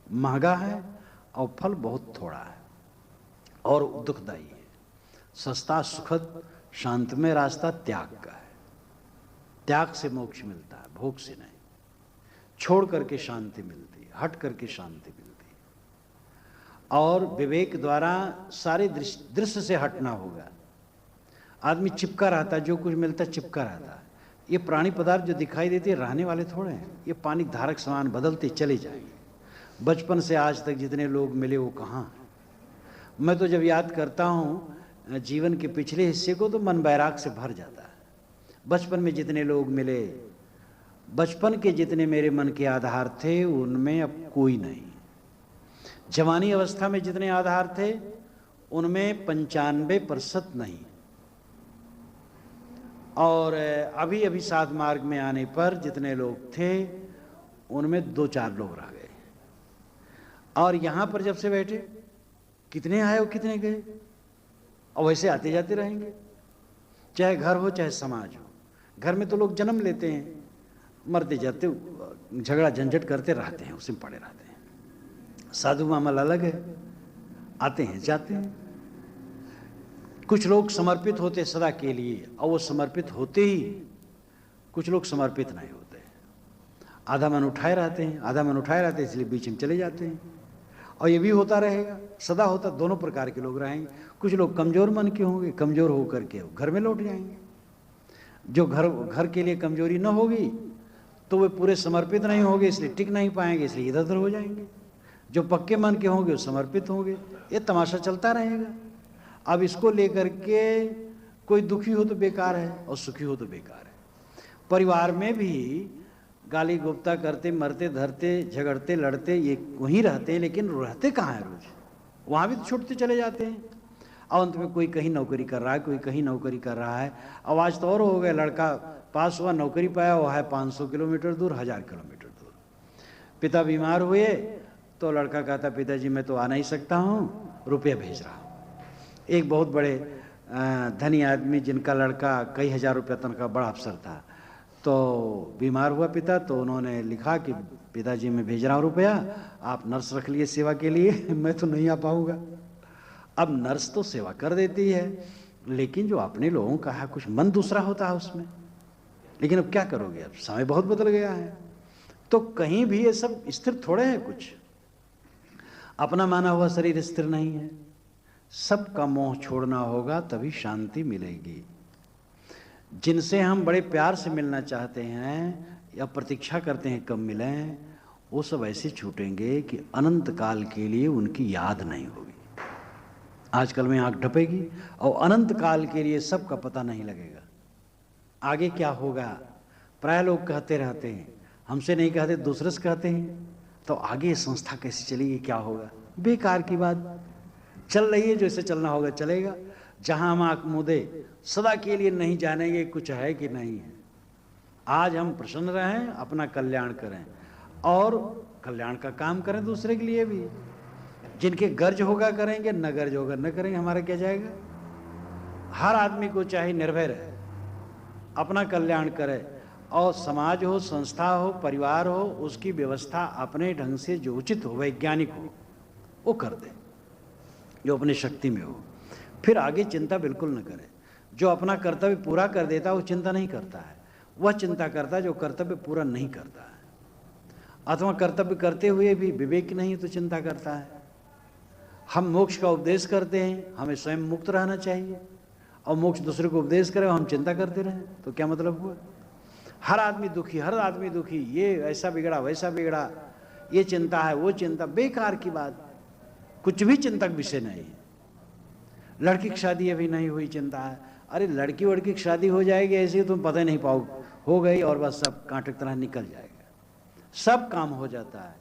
महंगा है और फल बहुत थोड़ा है और दुखदायी है। सस्ता सुखद शांतमय रास्ता त्याग का है। त्याग से मोक्ष मिलता है, भोग से नहीं। छोड़ करके शांति मिलती है, हट करके शांति मिलती है। और विवेक द्वारा सारे दृश्य से हटना होगा। आदमी चिपका रहता है, जो कुछ मिलता है चिपका रहता है। ये प्राणी पदार्थ जो दिखाई देते हैं रहने वाले थोड़े हैं, ये पानी धारक समान बदलते चले जाएंगे। बचपन से आज तक जितने लोग मिले वो कहाँ हैं। मैं तो जब याद करता हूँ जीवन के पिछले हिस्से को तो मन बैराग से भर जाता है। बचपन में जितने लोग मिले, बचपन के जितने मेरे मन के आधार थे उनमें अब कोई नहीं। जवानी अवस्था में जितने आधार थे उनमें 95% नहीं, और अभी अभी सात मार्ग में आने पर जितने लोग थे उनमें 2-4 लोग रह गए। और यहाँ पर जब से बैठे कितने आए और कितने गए, और वैसे आते जाते रहेंगे, चाहे घर हो चाहे समाज हो। घर में तो लोग जन्म लेते हैं, मरते जाते झगड़ा झंझट करते रहते हैं, उसी में पड़े रहते हैं। साधु मामल अलग है, आते हैं जाते हैं। कुछ लोग समर्पित होते सदा के लिए, और वो समर्पित होते ही कुछ लोग समर्पित नहीं होते, आधा मन उठाए रहते हैं, आधा मन उठाए रहते हैं, इसलिए बीच में चले जाते हैं। और ये भी होता रहेगा, सदा होता, दोनों प्रकार के लोग रहेंगे। कुछ लोग कमजोर मन के होंगे, कमजोर होकर के घर में लौट जाएंगे। जो घर के लिए कमजोरी न होगी तो वे पूरे समर्पित नहीं होंगे, इसलिए टिक नहीं पाएंगे, इसलिए इधर उधर हो जाएंगे। जो पक्के मन के होंगे वो समर्पित होंगे। ये तमाशा चलता रहेगा। अब इसको लेकर के कोई दुखी हो तो बेकार है और सुखी हो तो बेकार है। परिवार में भी गाली गुप्ता करते, मरते धरते, झगड़ते लड़ते ये वहीं रहते हैं, लेकिन रहते कहाँ हैं रोज? वहाँ भी तो छूटते चले जाते हैं। और अंत में कोई कहीं नौकरी कर रहा है, कोई कहीं नौकरी कर रहा है। आवाज़ तो और हो गया, लड़का पास हुआ, नौकरी पाया, वो है 500 किलोमीटर दूर, 1000 किलोमीटर दूर। पिता बीमार हुए तो लड़का कहता पिताजी मैं तो आ नहीं सकता हूँ, रुपया भेज रहा हूँ। एक बहुत बड़े धनी आदमी जिनका लड़का कई हजार रुपया तनख्वाह, बड़ा अफसर था, तो बीमार हुआ पिता, तो उन्होंने लिखा कि पिताजी मैं भेज रहा हूँ रुपया, आप नर्स रख लिए सेवा के लिए, मैं तो नहीं आ पाऊँगा। अब नर्स तो सेवा कर देती है, लेकिन जो अपने लोगों का है कुछ मन दूसरा होता है उसमें। लेकिन अब क्या करोगे, अब समय बहुत बदल गया है। तो कहीं भी ये सब स्थिर थोड़े है कुछ। अपना माना हुआ शरीर स्थिर नहीं है। सबका मोह छोड़ना होगा तभी शांति मिलेगी। जिनसे हम बड़े प्यार से मिलना चाहते हैं या प्रतीक्षा करते हैं कब मिलें, वो सब ऐसे छूटेंगे कि अनंत काल के लिए उनकी याद नहीं होगी। आजकल में आंख ढपेगी और अनंत काल के लिए सबका पता नहीं लगेगा आगे क्या होगा। प्राय लोग कहते रहते हैं, हमसे नहीं कहते दूसरे से कहते हैं, तो आगे संस्था कैसे चलेगी, क्या होगा? बेकार की बात। चल रही है, जैसे चलना होगा चलेगा। जहां हम आंख मूंदे सदा के लिए नहीं जानेंगे कुछ है कि नहीं है। आज हम प्रसन्न रहें, अपना कल्याण करें और कल्याण का काम करें दूसरे के लिए भी। जिनके गर्ज होगा करेंगे, न गर्ज होगा न करेंगे, हमारा क्या जाएगा। हर आदमी को चाहे निर्भय रहे, अपना कल्याण करे और समाज हो, संस्था हो, परिवार हो, उसकी व्यवस्था अपने ढंग से जो उचित हो, वैज्ञानिक हो, वो कर दे जो अपनी शक्ति में हो। फिर आगे चिंता बिल्कुल न करे। जो अपना कर्तव्य पूरा कर देता है वो चिंता नहीं करता है, वह चिंता करता है जो कर्तव्य पूरा नहीं करता है। अथवा कर्तव्य करते हुए भी विवेक नहीं तो चिंता करता है। हम मोक्ष का उपदेश करते हैं, हमें स्वयं मुक्त रहना चाहिए, और मोक्ष दूसरे को उपदेश करें हम चिंता करते रहें तो क्या मतलब हुआ। हर आदमी दुखी, हर आदमी दुखी, ये ऐसा बिगड़ा वैसा बिगड़ा, ये चिंता है वो चिंता, बेकार की बात। कुछ भी चिंतक विषय नहीं है। लड़की की शादी अभी नहीं हुई, चिंता है। अरे लड़की वड़की की शादी हो जाएगी ऐसे ही तुम पता ही नहीं पाओगे, हो गई और बस सब कांटे की तरह निकल जाएगा, सब काम हो जाता है।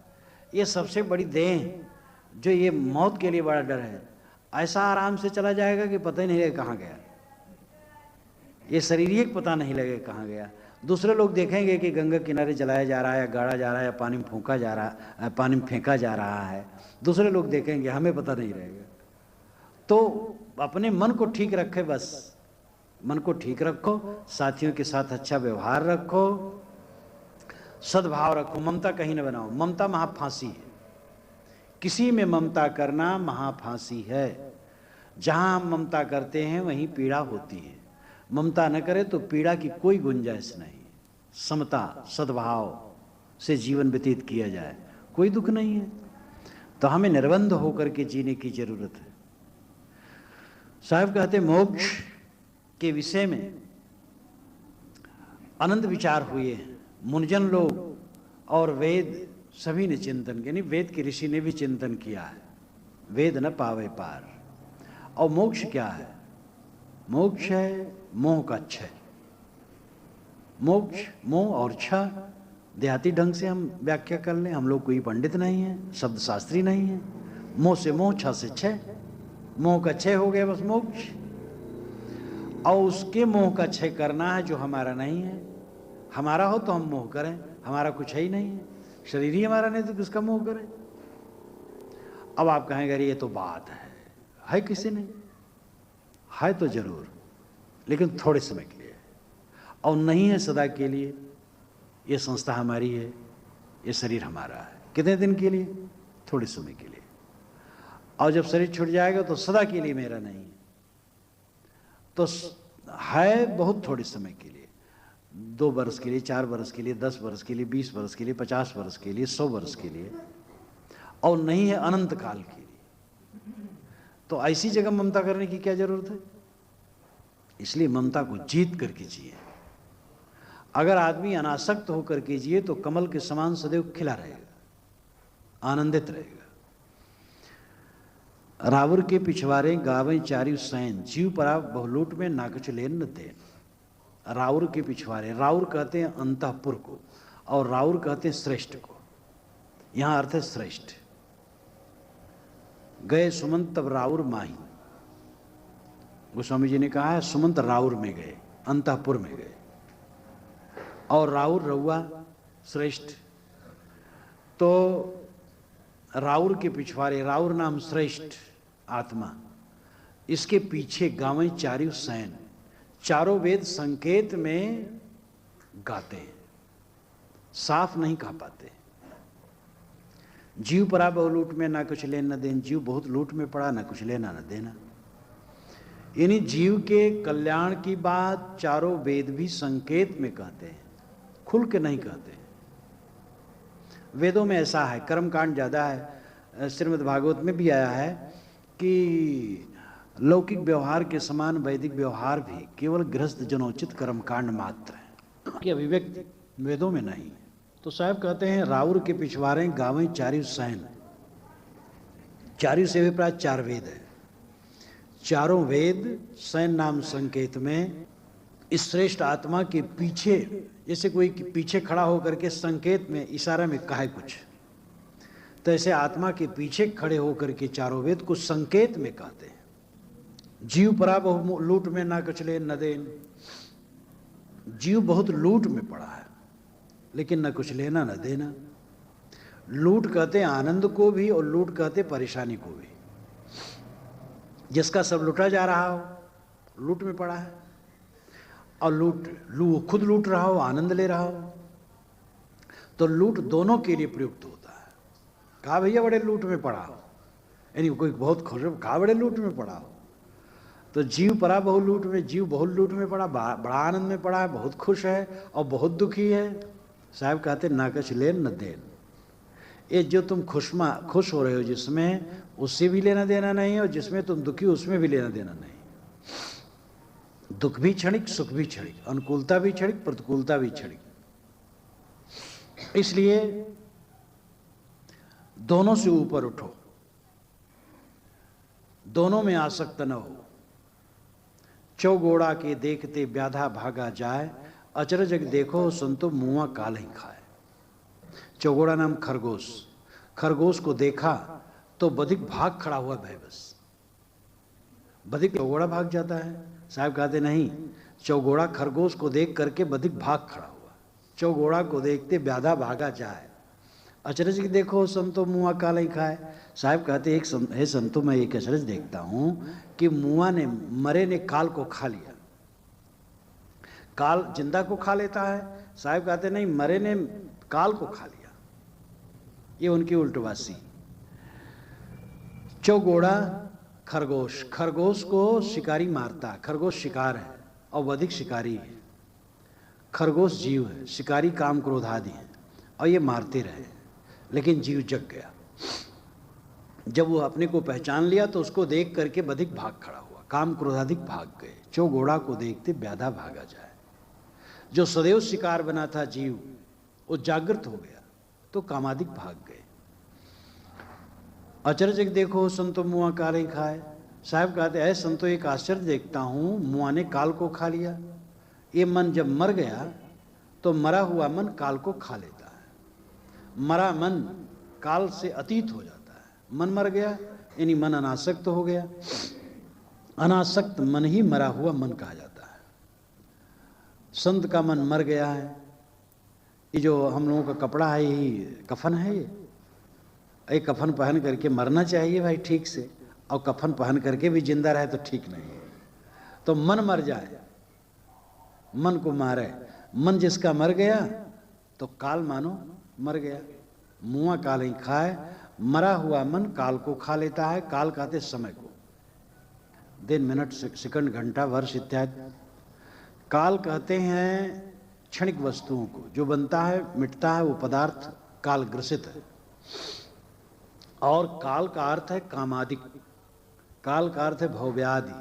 ये सबसे बड़ी देन जो ये मौत के लिए बड़ा डर है, ऐसा आराम से चला जाएगा कि पता ही नहीं लगेगा कहाँ गया। ये शरीर ही पता नहीं लगेगा कहाँ गया। दूसरे लोग देखेंगे कि गंगा किनारे जलाया जा रहा है, या गाड़ा जा रहा है, या पानी में फूंका जा रहा है, पानी में फेंका जा रहा है, दूसरे लोग देखेंगे, हमें पता नहीं रहेगा। तो अपने मन को ठीक रखे, बस मन को ठीक रखो, साथियों के साथ अच्छा व्यवहार रखो, सद्भाव रखो, ममता कहीं न बनाओ। ममता महाफांसी है, किसी में ममता करना महाफांसी है। जहां हम ममता करते हैं वहीं पीड़ा होती है। ममता न करे तो पीड़ा की कोई गुंजाइश नहीं। समता सद्भाव से जीवन व्यतीत किया जाए, कोई दुख नहीं है। तो हमें निर्बंध होकर के जीने की जरूरत है। साहब कहते मोक्ष के विषय में अनंत विचार हुए हैं। मुनिजन लोग और वेद सभी ने चिंतन किया, नहीं वेद के ऋषि ने भी चिंतन किया है। वेद न पावे पार। और मोक्ष क्या है? मोक्ष है मोह का क्षय। मोक्ष मोह और क्षय देहाती ढंग से हम व्याख्या कर लें। हम लोग कोई पंडित नहीं है, शब्द शास्त्री नहीं है। मोह से मोह, क्षय से क्षय। मोह का क्षय हो गया बस मोक्ष। और उसके मोह का क्षय करना है जो हमारा नहीं है। हमारा हो तो हम मोह करें, हमारा कुछ है ही नहीं है, शरीर ही हमारा नहीं तो किसका मोह करें। अब आप कहेंगे अरे ये तो बात है किसी नहीं, है तो जरूर, लेकिन थोड़े समय के लिए, और नहीं है सदा के लिए। ये संस्था हमारी है, ये शरीर हमारा है। कितने दिन के लिए? थोड़े समय के लिए। और जब शरीर छूट जाएगा तो सदा के लिए मेरा नहीं है। तो है बहुत थोड़े समय के लिए, 2 वर्ष के लिए, 4 वर्ष के लिए, 10 वर्ष के लिए, 20 वर्ष के लिए, 50 वर्ष के लिए, 100 वर्ष के लिए, और नहीं है अनंत काल के लिए। तो ऐसी जगह ममता करने की क्या जरूरत है? इसलिए ममता को जीत करके जिए। अगर आदमी अनासक्त होकर के जिए तो कमल के समान सदैव खिला रहेगा, आनंदित रहेगा। रावुर के पिछवारे गावें चारियु सैन, जीव परा बहुलूट में ना कुछ लेन न देन। राउर के पिछवारे, राउर कहते हैं अंतःपुर को और राउर कहते हैं श्रेष्ठ को। यहां अर्थ है श्रेष्ठ। गए सुमंत तब राउर माही, गोस्वामी जी ने कहा है सुमंत राउर में गए, अंतःपुर में गए। और राउर रउआ श्रेष्ठ, तो राउर के पिछवारे, राउर नाम श्रेष्ठ आत्मा, इसके पीछे गावें चारियु सैन, चारों वेद संकेत में गाते हैं, साफ नहीं कह पाते। जीव परा बहु लूट में ना कुछ लेन न देन, जीव बहुत लूट में पड़ा, ना कुछ लेना न देना। यानी जीव के कल्याण की बात चारों वेद भी संकेत में कहते हैं, खुल के नहीं कहते। वेदों में ऐसा है, कर्मकांड ज्यादा है। श्रीमद् भागवत में भी आया है कि लौकिक व्यवहार के समान वैदिक व्यवहार भी केवल गृहस्थ जनोचित कर्मकांड मात्र है, कि अभिव्यक्ति वेदों में नहीं। तो साहब कहते हैं राउर के पिछवारे गावें चारियु सैन, चारियु से अभिप्राय चार वेद है, चारों वेद सैन नाम संकेत में इस श्रेष्ठ आत्मा के पीछे, जैसे कोई पीछे खड़ा होकर के संकेत में इशारा में कहे कुछ, तो ऐसे आत्मा के पीछे खड़े होकर के चारों वेद को संकेत में कहते हैं। जीव परा बहु लूट में ना कुछ लेन न देन, जीव बहुत लूट में पड़ा है लेकिन न कुछ लेना न देना। लूट कहते आनंद को भी और लूट कहते परेशानी को भी। जिसका सब लूटा जा रहा हो लूट में पड़ा है, और खुद लूट रहा हो, आनंद ले रहा हो, तो लूट दोनों के लिए प्रयुक्त होता है। कहा भैया बड़े लूट में पड़ा हो, यानी कोई बहुत खुश हो, कहा बड़े लूट में पड़ा हो, तो जीव परा बहु लूट में, जीव बहुत लूट में पड़ा, बड़ा आनंद में पड़ा है, बहुत खुश है और बहुत दुखी है। साहब कहते ना कुछ लेन न देन। ये जो तुम खुश हो रहे हो जिसमें, उससे भी लेना देना नहीं, और जिसमें तुम दुखी उसमें भी लेना देना नहीं। दुख भी क्षणिक, सुख भी क्षणिक, अनुकूलता भी क्षणिक, प्रतिकूलता भी क्षणिक। इसलिए दोनों से ऊपर उठो, दोनों में आसक्त न हो। चौगोड़ा के देखते व्याधा भागा जाए, अचरज देखो संतो मुआ काल ही खाए। चौगोड़ा नाम खरगोश, खरगोश को देखा तो बधिक भाग खड़ा हुआ भयबस। बधिक चौगोड़ा भाग जाता है, साहब कहते नहीं, चौगोड़ा खरगोश को देख करके बधिक भाग खड़ा हुआ। चौगोड़ा को देखते व्याधा भागा जाए, अचरज देखो संतो मुआ काल ही खाए। साहब कहते हे संतो, मैं एक अचरज देखता हूं कि मुआ ने, मरे ने काल को खा लिया। काल जिंदा को खा लेता है, साहब कहते नहीं, मरे ने काल को खा लिया। ये उनकी उल्टवासी। चौगोड़ा खरगोश, खरगोश को शिकारी मारता है, खरगोश शिकार है और वधिक शिकारी है। खरगोश जीव है, शिकारी काम क्रोध आदि है, और ये मारते रहे, लेकिन जीव जग गया। जब वो अपने को पहचान लिया तो उसको देख करके बधिक भाग खड़ा हुआ, काम क्रोधाधिक भाग गए। चौगोड़ा को देखते व्याधा भागा जाए। जो सदैव शिकार बना था जीव, वो जागृत हो गया तो कामादिक भाग गए। अचरज देखो संतो मुआ काल ही खाए। साहब कहते हैं संतो, एक आश्चर्य देखता हूं, मुआ ने काल को खा लिया। ये मन जब मर गया तो मरा हुआ मन काल को खा लेता है। मरा मन काल से अतीत हो जाता है। मन मर गया यानी मन अनासक्त हो गया। अनासक्त मन ही मरा हुआ मन कहा जाता है। संत का मन मर गया है। ये जो हम लोगों का कपड़ा है, यही कफन है। ये कफन पहन करके मरना चाहिए भाई ठीक से, और कफन पहन करके भी जिंदा रहे तो ठीक नहीं है। तो मन मर जाए, मन को मारे। मन जिसका मर गया तो काल मानो मर गया। मुआ काल ही खाए, मरा हुआ मन काल को खा लेता है। काल कहते समय को, दिन मिनट सेकंड घंटा वर्ष इत्यादि। काल कहते हैं क्षणिक वस्तुओं को, जो बनता है मिटता है, वो पदार्थ काल ग्रसित है। और काल का अर्थ है कामादिक। काल का अर्थ है भवव्याधि,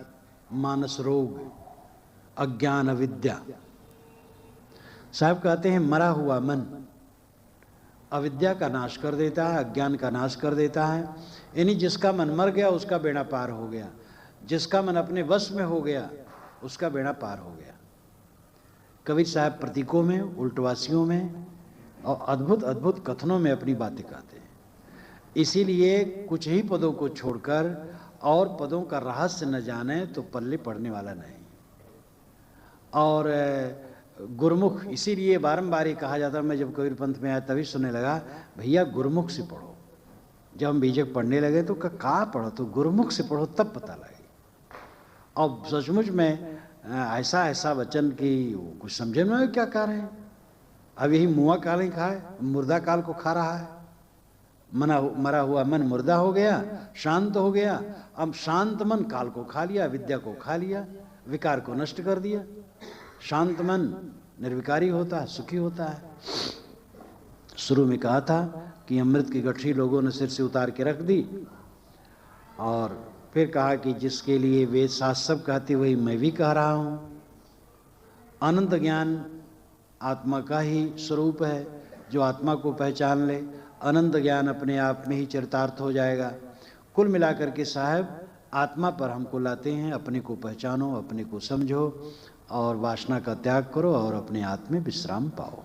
मानस रोग, अज्ञान अविद्या। साहब कहते हैं मरा हुआ मन अविद्या का नाश कर देता है, अज्ञान का नाश कर देता है। यानी जिसका मन मर गया उसका बेड़ा पार हो गया, जिसका मन अपने वश में हो गया उसका बेड़ा पार हो गया। कबीर साहब प्रतीकों में, उल्टवासियों में और अद्भुत अद्भुत कथनों में अपनी बातें कहते हैं। इसीलिए कुछ ही पदों को छोड़कर और पदों का रहस्य न जाने तो पल्ले पड़ने वाला नहीं। और गुरुमुख, इसीलिए बारंबार कहा जाता है, मैं जब कबीर पंथ में आया तभी सुनने लगा, भैया गुरुमुख से पढ़ो। जब हम बीजक पढ़ने लगे तो कहाँ पढ़ो, तो गुरुमुख से पढ़ो तब पता लगे। और सचमुच में ऐसा ऐसा वचन कि कुछ समझे में क्या कह रहे हैं। अब यही मुआ काल ही खाए, मुर्दा काल को खा रहा है। मरा हुआ मन मुर्दा हो गया, शांत हो गया। अब शांत मन काल को खा लिया, विद्या को खा लिया, विकार को नष्ट कर दिया। शांत मन निर्विकारी होता है, सुखी होता है। शुरू में कहा था कि अमृत की गठरी लोगों ने सिर से उतार के रख दी, और फिर कहा कि जिसके लिए वेद शास्त्र सब कहते वही मैं भी कह रहा हूं। अनंत ज्ञान आत्मा का ही स्वरूप है। जो आत्मा को पहचान ले, अनंत ज्ञान अपने आप में ही चरितार्थ हो जाएगा। कुल मिलाकर के साहब आत्मा पर हमको लाते हैं, अपने को पहचानो, अपने को समझो और वासना का त्याग करो और अपने आत्म में विश्राम पाओ।